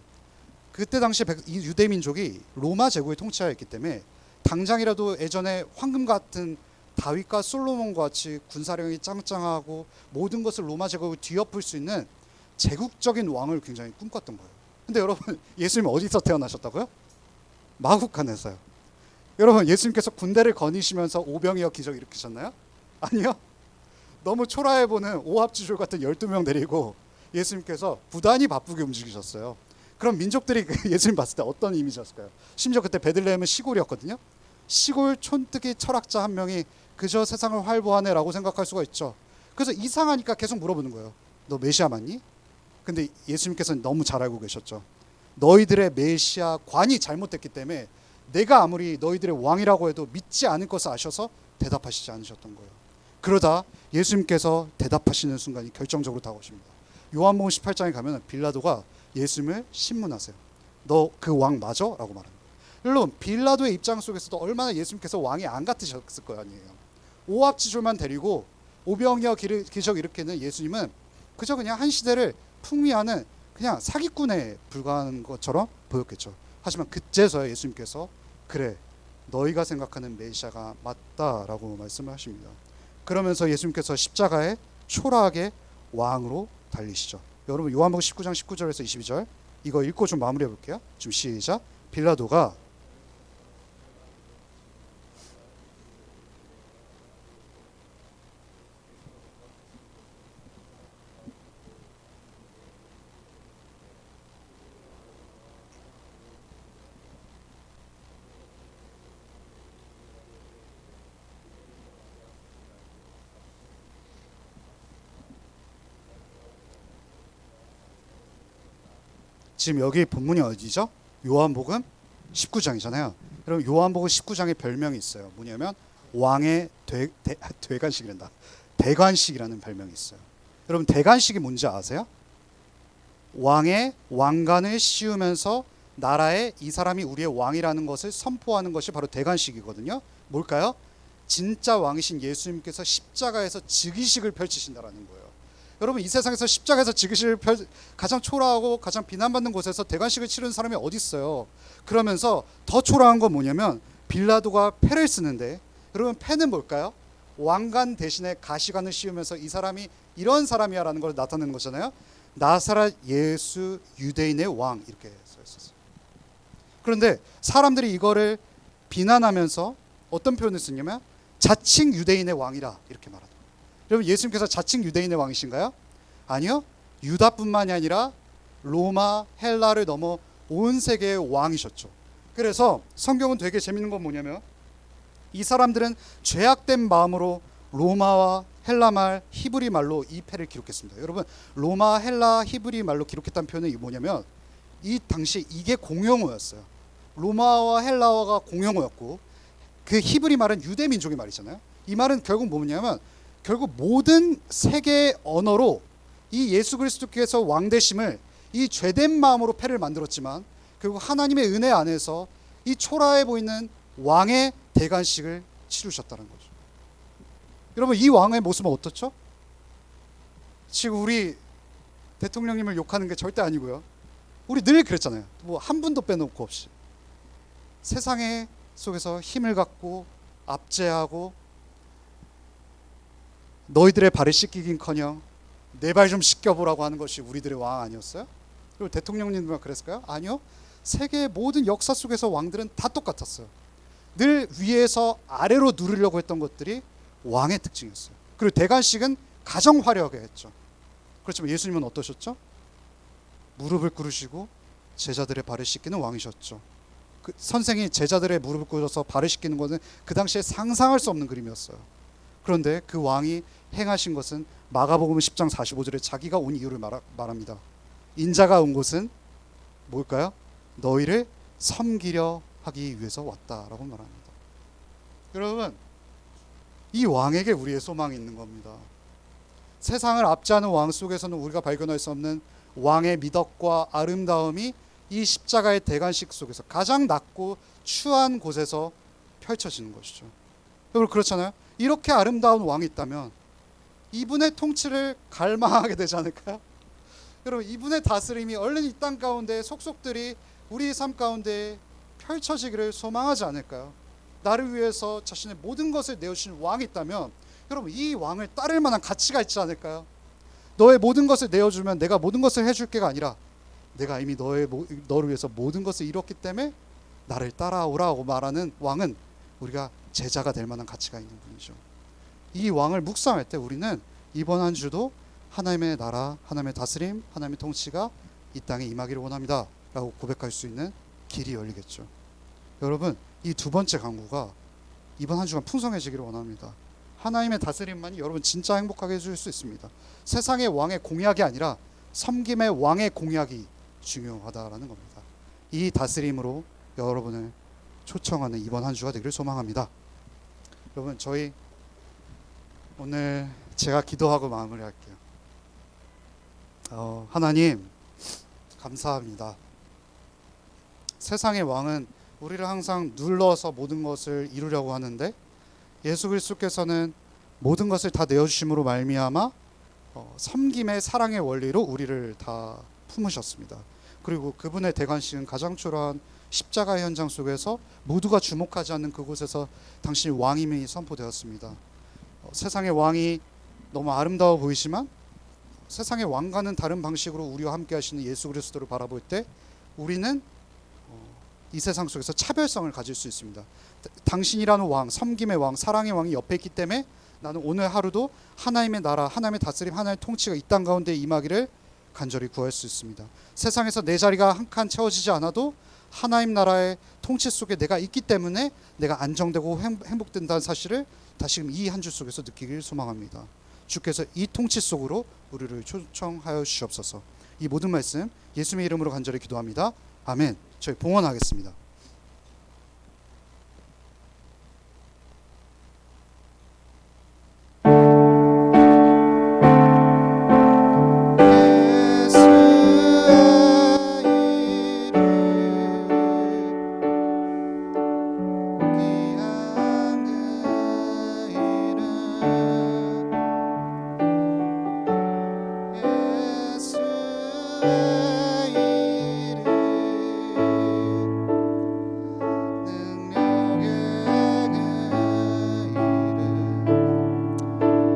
그때 당시 유대 민족이 로마 제국의 통치하였기 때문에 당장이라도 예전에 황금 같은 다윗과 솔로몬과 같이 군사력이 짱짱하고 모든 것을 로마 제국을 뒤엎을 수 있는 제국적인 왕을 굉장히 꿈꿨던 거예요. 근데 여러분 예수님 어디서 태어나셨다고요? 마구간에서요. 여러분 예수님께서 군대를 거니시면서 오병이어 기적 일으키셨나요? 아니요. 너무 초라해 보는 오합지졸 같은 12명 데리고 예수님께서 부단히 바쁘게 움직이셨어요. 그럼 민족들이 예수님 봤을 때 어떤 이미지였을까요? 심지어 그때 베들레헴은 시골이었거든요. 시골 촌뜨기 철학자 한 명이 그저 세상을 활보하네라고 생각할 수가 있죠. 그래서 이상하니까 계속 물어보는 거예요. 너 메시아 맞니? 근데 예수님께서는 너무 잘 알고 계셨죠. 너희들의 메시아 관이 잘못됐기 때문에 내가 아무리 너희들의 왕이라고 해도 믿지 않을 것을 아셔서 대답하시지 않으셨던 거예요. 그러다 예수님께서 대답하시는 순간이 결정적으로 다가오십니다. 요한복음 18장에 가면 빌라도가 예수님을 신문하세요. 너 그 왕 맞아? 라고 말합니다. 물론 빌라도의 입장 속에서도 얼마나 예수님께서 왕이 안 같으셨을 거 아니에요. 오합지졸만 데리고 오병이어 기적 일으키는 예수님은 그저 그냥 한 시대를 풍미하는 그냥 사기꾼에 불과한 것처럼 보였겠죠. 하지만 그제서야 예수님께서 그래 너희가 생각하는 메시아가 맞다라고 말씀을 하십니다. 그러면서 예수님께서 십자가에 초라하게 왕으로 달리시죠. 여러분 요한복음 19장 19절에서 22절 이거 읽고 좀 마무리해 볼게요. 좀 시작. 빌라도가 지금 여기 본문이 어디죠? 요한복음 19장이잖아요. 여러분 요한복음 19장에 별명이 있어요. 뭐냐면 왕의 대관식이란다. 대관식이라는 별명이 있어요. 여러분 대관식이 뭔지 아세요? 왕의 왕관을 씌우면서 나라에 이 사람이 우리의 왕이라는 것을 선포하는 것이 바로 대관식이거든요. 뭘까요? 진짜 왕이신 예수님께서 십자가에서 즉위식을 펼치신다라는 거예요. 여러분 이 세상에서 십자가에서 즉위식을 가장 초라하고 가장 비난받는 곳에서 대관식을 치르는 사람이 어디 있어요? 그러면서 더 초라한 건 뭐냐면 빌라도가 패를 쓰는데, 여러분 패는 뭘까요? 왕관 대신에 가시관을 씌우면서 이 사람이 이런 사람이야라는 걸 나타내는 거잖아요. 나사렛 예수 유대인의 왕 이렇게 써 있었어요. 그런데 사람들이 이거를 비난하면서 어떤 표현을 쓰냐면 자칭 유대인의 왕이라 이렇게 말하더라고요. 여러분 예수님께서 자칭 유대인의 왕이신가요? 아니요. 유다뿐만이 아니라 로마, 헬라를 넘어 온 세계의 왕이셨죠. 그래서 성경은 되게 재밌는 건 뭐냐면 이 사람들은 죄악된 마음으로 로마와 헬라 말, 히브리 말로 이 패를 기록했습니다. 여러분 로마, 헬라, 히브리 말로 기록했다는 표현이 뭐냐면 이 당시 이게 공용어였어요. 로마와 헬라어가 공용어였고 그 히브리 말은 유대 민족의 말이잖아요. 이 말은 결국 뭐냐면 결국 모든 세계의 언어로 이 예수 그리스도께서 왕 되심을 이 죄된 마음으로 패를 만들었지만 결국 하나님의 은혜 안에서 이 초라해 보이는 왕의 대관식을 치르셨다는 거죠. 여러분 이 왕의 모습은 어떻죠? 지금 우리 대통령님을 욕하는 게 절대 아니고요. 우리 늘 그랬잖아요. 뭐 한 분도 빼놓고 없이 세상의 속에서 힘을 갖고 압제하고 너희들의 발을 씻기긴커녕 내 발 좀 씻겨보라고 하는 것이 우리들의 왕 아니었어요? 그리고 대통령님들만 그랬을까요? 아니요. 세계의 모든 역사 속에서 왕들은 다 똑같았어요. 늘 위에서 아래로 누르려고 했던 것들이 왕의 특징이었어요. 그리고 대관식은 가장 화려하게 했죠. 그렇지만 예수님은 어떠셨죠? 무릎을 꿇으시고 제자들의 발을 씻기는 왕이셨죠. 그 선생이 제자들의 무릎을 꿇어서 발을 씻기는 것은 그 당시에 상상할 수 없는 그림이었어요. 그런데 그 왕이 행하신 것은 마가복음 10장 45절에 자기가 온 이유를 말합니다. 인자가 온 곳은 뭘까요? 너희를 섬기려 하기 위해서 왔다라고 말합니다. 여러분 이 왕에게 우리의 소망이 있는 겁니다. 세상을 압제하는 왕 속에서는 우리가 발견할 수 없는 왕의 미덕과 아름다움이 이 십자가의 대관식 속에서 가장 낮고 추한 곳에서 펼쳐지는 것이죠. 여러분 그렇잖아요. 이렇게 아름다운 왕이 있다면 이분의 통치를 갈망하게 되지 않을까요? 여러분 이분의 다스림이 얼른 이 땅 가운데 속속들이 우리의 삶 가운데 펼쳐지기를 소망하지 않을까요? 나를 위해서 자신의 모든 것을 내어주신 왕이 있다면 여러분 이 왕을 따를 만한 가치가 있지 않을까요? 너의 모든 것을 내어주면 내가 모든 것을 해줄게가 아니라 내가 이미 너를 위해서 모든 것을 이뤘기 때문에 나를 따라오라고 말하는 왕은 우리가 제자가 될 만한 가치가 있는 분이죠. 이 왕을 묵상할 때 우리는 이번 한 주도 하나님의 나라, 하나님의 다스림, 하나님의 통치가 이 땅에 임하기를 원합니다 라고 고백할 수 있는 길이 열리겠죠. 여러분 이 두 번째 강구가 이번 한 주간 풍성해지기를 원합니다. 하나님의 다스림만이 여러분 진짜 행복하게 해줄 수 있습니다. 세상의 왕의 공약이 아니라 섬김의 왕의 공약이 중요하다라는 겁니다. 이 다스림으로 여러분을 초청하는 이번 한 주가 되기를 소망합니다. 여러분 저희 오늘 제가 기도하고 마무리할게요. 하나님 감사합니다. 세상의 왕은 우리를 항상 눌러서 모든 것을 이루려고 하는데 예수 그리스도께서는 모든 것을 다 내어주심으로 말미암아 섬김의 사랑의 원리로 우리를 다 품으셨습니다. 그리고 그분의 대관식은 가장 초라한 십자가 현장 속에서 모두가 주목하지 않는 그곳에서 당신이 왕임이 선포되었습니다. 세상의 왕이 너무 아름다워 보이지만 세상의 왕과는 다른 방식으로 우리와 함께 하시는 예수 그리스도를 바라볼 때 우리는 이 세상 속에서 차별성을 가질 수 있습니다. 당신이라는 왕, 섬김의 왕, 사랑의 왕이 옆에 있기 때문에 나는 오늘 하루도 하나님의 나라, 하나님의 다스림, 하나님의 통치가 이 땅 가운데 임하기를 간절히 구할 수 있습니다. 세상에서 내 자리가 한 칸 채워지지 않아도 하나님 나라의 통치 속에 내가 있기 때문에 내가 안정되고 행복된다는 사실을 다시금 이 한 주 속에서 느끼길 소망합니다. 주께서 이 통치 속으로 우리를 초청하여 주시옵소서. 이 모든 말씀 예수님의 이름으로 간절히 기도합니다. 아멘. 저희 봉헌하겠습니다.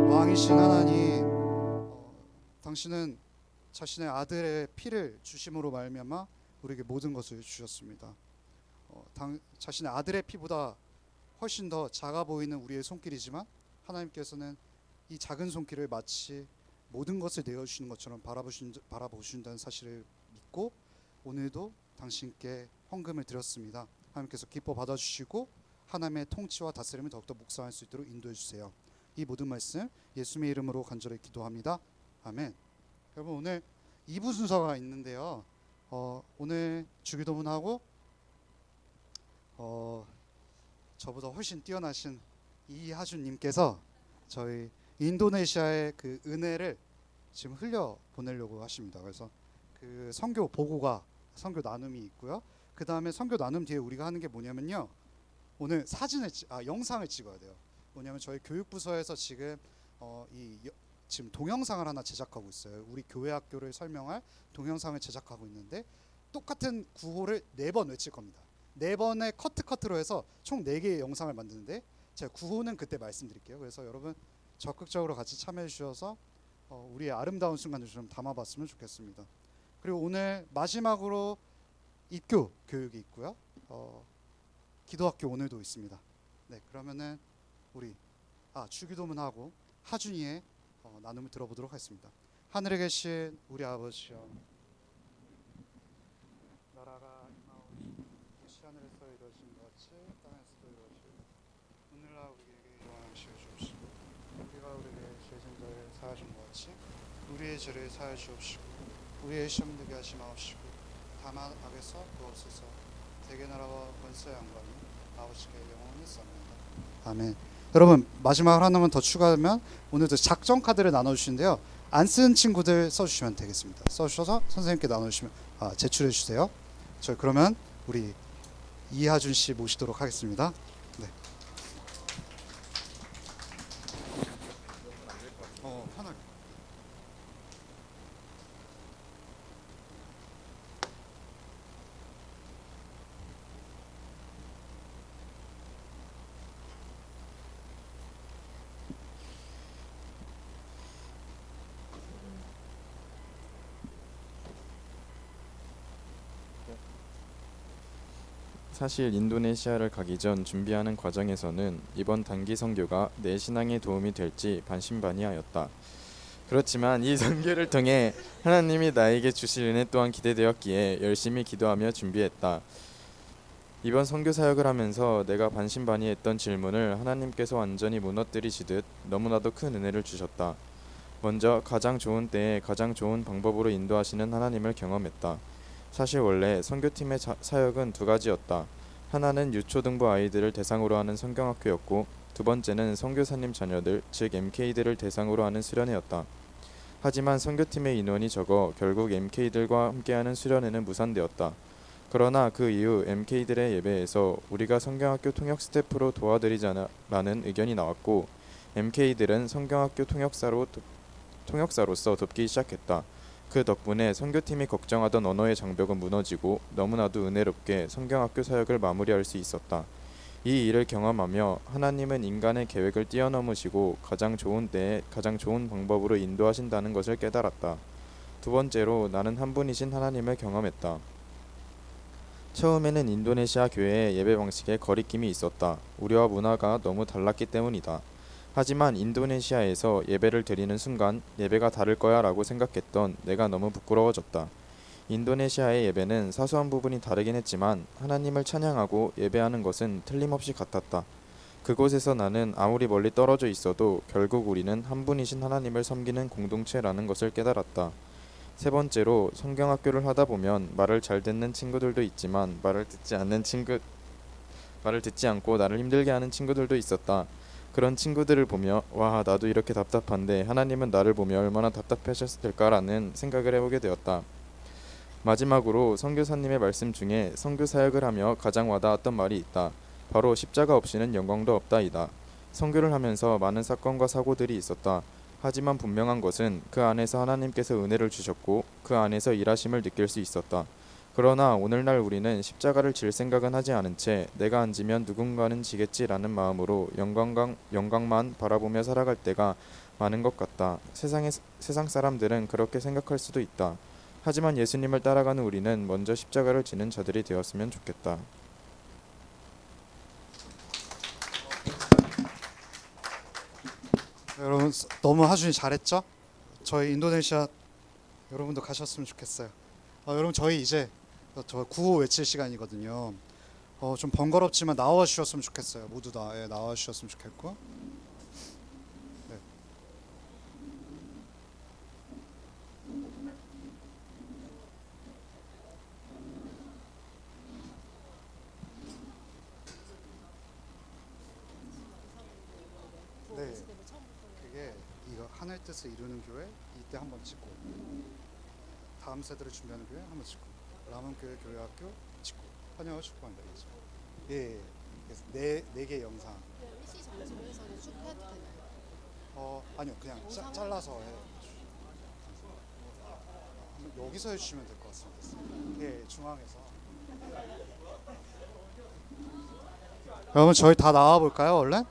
왕이신 하나님, 당신은 자신의 아들의 피를 주심으로 말미암아 우리에게 모든 것을 주셨습니다. 자신의 아들의 피보다 훨씬 더 작아 보이는 우리의 손길이지만 하나님께서는 이 작은 손길을 마치 모든 것을 내어주시는 것처럼 바라보신다는 사실을 믿고 오늘도 당신께 헌금을 드렸습니다. 하나님께서 기뻐 받아주시고 하나님의 통치와 다스림을 더욱더 묵상할 수 있도록 인도해 주세요. 이 모든 말씀 예수님의 이름으로 간절히 기도합니다. 아멘. 여러분, 오늘 2부 순서가 있는데요. 오늘 주기도문하고 저보다 훨씬 뛰어나신 이하준님께서 저희 인도네시아의 그 은혜를 지금 흘려 보내려고 하십니다. 그래서 그 선교 보고가 선교 나눔이 있고요. 그 다음에 선교 나눔 뒤에 우리가 하는 게 뭐냐면요. 오늘 영상을 찍어야 돼요. 뭐냐면 저희 교육부서에서 지금 지금 동영상을 하나 제작하고 있어요. 우리 교회 학교를 설명할 동영상을 제작하고 있는데 똑같은 구호를 4번 외칠 겁니다. 4번의 커트로 해서 총 4개의 영상을 만드는데 제가 구호는 그때 말씀드릴게요. 그래서 여러분 적극적으로 같이 참여해 주셔서 우리의 아름다운 순간을 좀 담아봤으면 좋겠습니다. 그리고 오늘 마지막으로 입교 교육이 있고요. 기도학교 오늘도 있습니다. 네, 그러면은 우리 주기도문하고 하준이의 나눔을 들어보도록 하겠습니다. 하늘에 계신 우리 아버지여, 나라가 임하오니 이것이 하늘에서 이루어진 것 같이 땅에서도 이루어지고 오늘날 우리에게 일용할 것을 주옵시고 우리가 우리에게 죄진 자를 사하신 것 같이 우리의 죄를 사하여 주옵시고 우리의 시험 들게 하지 마옵시고 다만 악에서 구하옵소서. 대개 나라와 권세와 영광이 아버지께 영원히 있사옵나이다. 아멘. 여러분, 마지막 하나만 더 추가하면 오늘도 작전 카드를 나눠주시는데요. 안 쓴 친구들 써주시면 되겠습니다. 써주셔서 선생님께 나눠주시면 제출해 주세요. 저희 그러면 우리 이하준 씨 모시도록 하겠습니다. 네. 편하게. 사실 인도네시아를 가기 전 준비하는 과정에서는 이번 단기 선교가 내 신앙에 도움이 될지 반신반의하였다. 그렇지만 이 선교를 통해 하나님이 나에게 주실 은혜 또한 기대되었기에 열심히 기도하며 준비했다. 이번 선교 사역을 하면서 내가 반신반의했던 질문을 하나님께서 완전히 무너뜨리시듯 너무나도 큰 은혜를 주셨다. 먼저 가장 좋은 때에 가장 좋은 방법으로 인도하시는 하나님을 경험했다. 사실 원래 선교팀의 사역은 2가지였다. 하나는 유초등부 아이들을 대상으로 하는 성경학교였고 두 번째는 선교사님 자녀들, 즉 MK들을 대상으로 하는 수련회였다. 하지만 선교팀의 인원이 적어 결국 MK들과 함께하는 수련회는 무산되었다. 그러나 그 이후 MK들의 예배에서 우리가 성경학교 통역 스태프로 도와드리자라는 의견이 나왔고 MK들은 성경학교 통역사로서 돕기 시작했다. 그 덕분에 선교팀이 걱정하던 언어의 장벽은 무너지고 너무나도 은혜롭게 성경학교 사역을 마무리할 수 있었다. 이 일을 경험하며 하나님은 인간의 계획을 뛰어넘으시고 가장 좋은 때에 가장 좋은 방법으로 인도하신다는 것을 깨달았다. 두 번째로 나는 한 분이신 하나님을 경험했다. 처음에는 인도네시아 교회의 예배 방식에 거리낌이 있었다. 우리와 문화가 너무 달랐기 때문이다. 하지만 인도네시아에서 예배를 드리는 순간 예배가 다를 거야 라고 생각했던 내가 너무 부끄러워졌다. 인도네시아의 예배는 사소한 부분이 다르긴 했지만 하나님을 찬양하고 예배하는 것은 틀림없이 같았다. 그곳에서 나는 아무리 멀리 떨어져 있어도 결국 우리는 한 분이신 하나님을 섬기는 공동체라는 것을 깨달았다. 세 번째로 성경학교를 하다 보면 말을 잘 듣는 친구들도 있지만 말을 듣지 않고 나를 힘들게 하는 친구들도 있었다. 그런 친구들을 보며 와 나도 이렇게 답답한데 하나님은 나를 보며 얼마나 답답하셨을까라는 생각을 해보게 되었다. 마지막으로 선교사님의 말씀 중에 선교 사역을 하며 가장 와닿았던 말이 있다. 바로 십자가 없이는 영광도 없다이다. 선교를 하면서 많은 사건과 사고들이 있었다. 하지만 분명한 것은 그 안에서 하나님께서 은혜를 주셨고 그 안에서 일하심을 느낄 수 있었다. 그러나 오늘날 우리는 십자가를 질 생각은 하지 않은 채 내가 안 지면 누군가는 지겠지라는 마음으로 영광만 바라보며 살아갈 때가 많은 것 같다. 세상 사람들은 그렇게 생각할 수도 있다. 하지만 예수님을 따라가는 우리는 먼저 십자가를 지는 자들이 되었으면 좋겠다. 여러분 너무 하준이 잘했죠? 저희 인도네시아 여러분도 가셨으면 좋겠어요. 여러분 저희 이제 저 구호 외칠 시간이거든요. 좀 번거롭지만 나와 주셨으면 좋겠어요. 모두 다 나와 주셨으면 좋겠고. 네. 네. 그게 이거 하늘 뜻을 이루는 교회 이때 한번 찍고 다음 세대를 준비하는 교회 한번 찍고 라몬교회 교회학교 찍고 환영을 축복한다 이거죠. 예. 그래서 네 개 영상. 일시 점심에서는 축구해도 되나요? 아니요 그냥 잘라서 한번 여기서 해주시면 될 것 같습니다. 예, 중앙에서. 여러분 저희 다 나와 볼까요 얼른?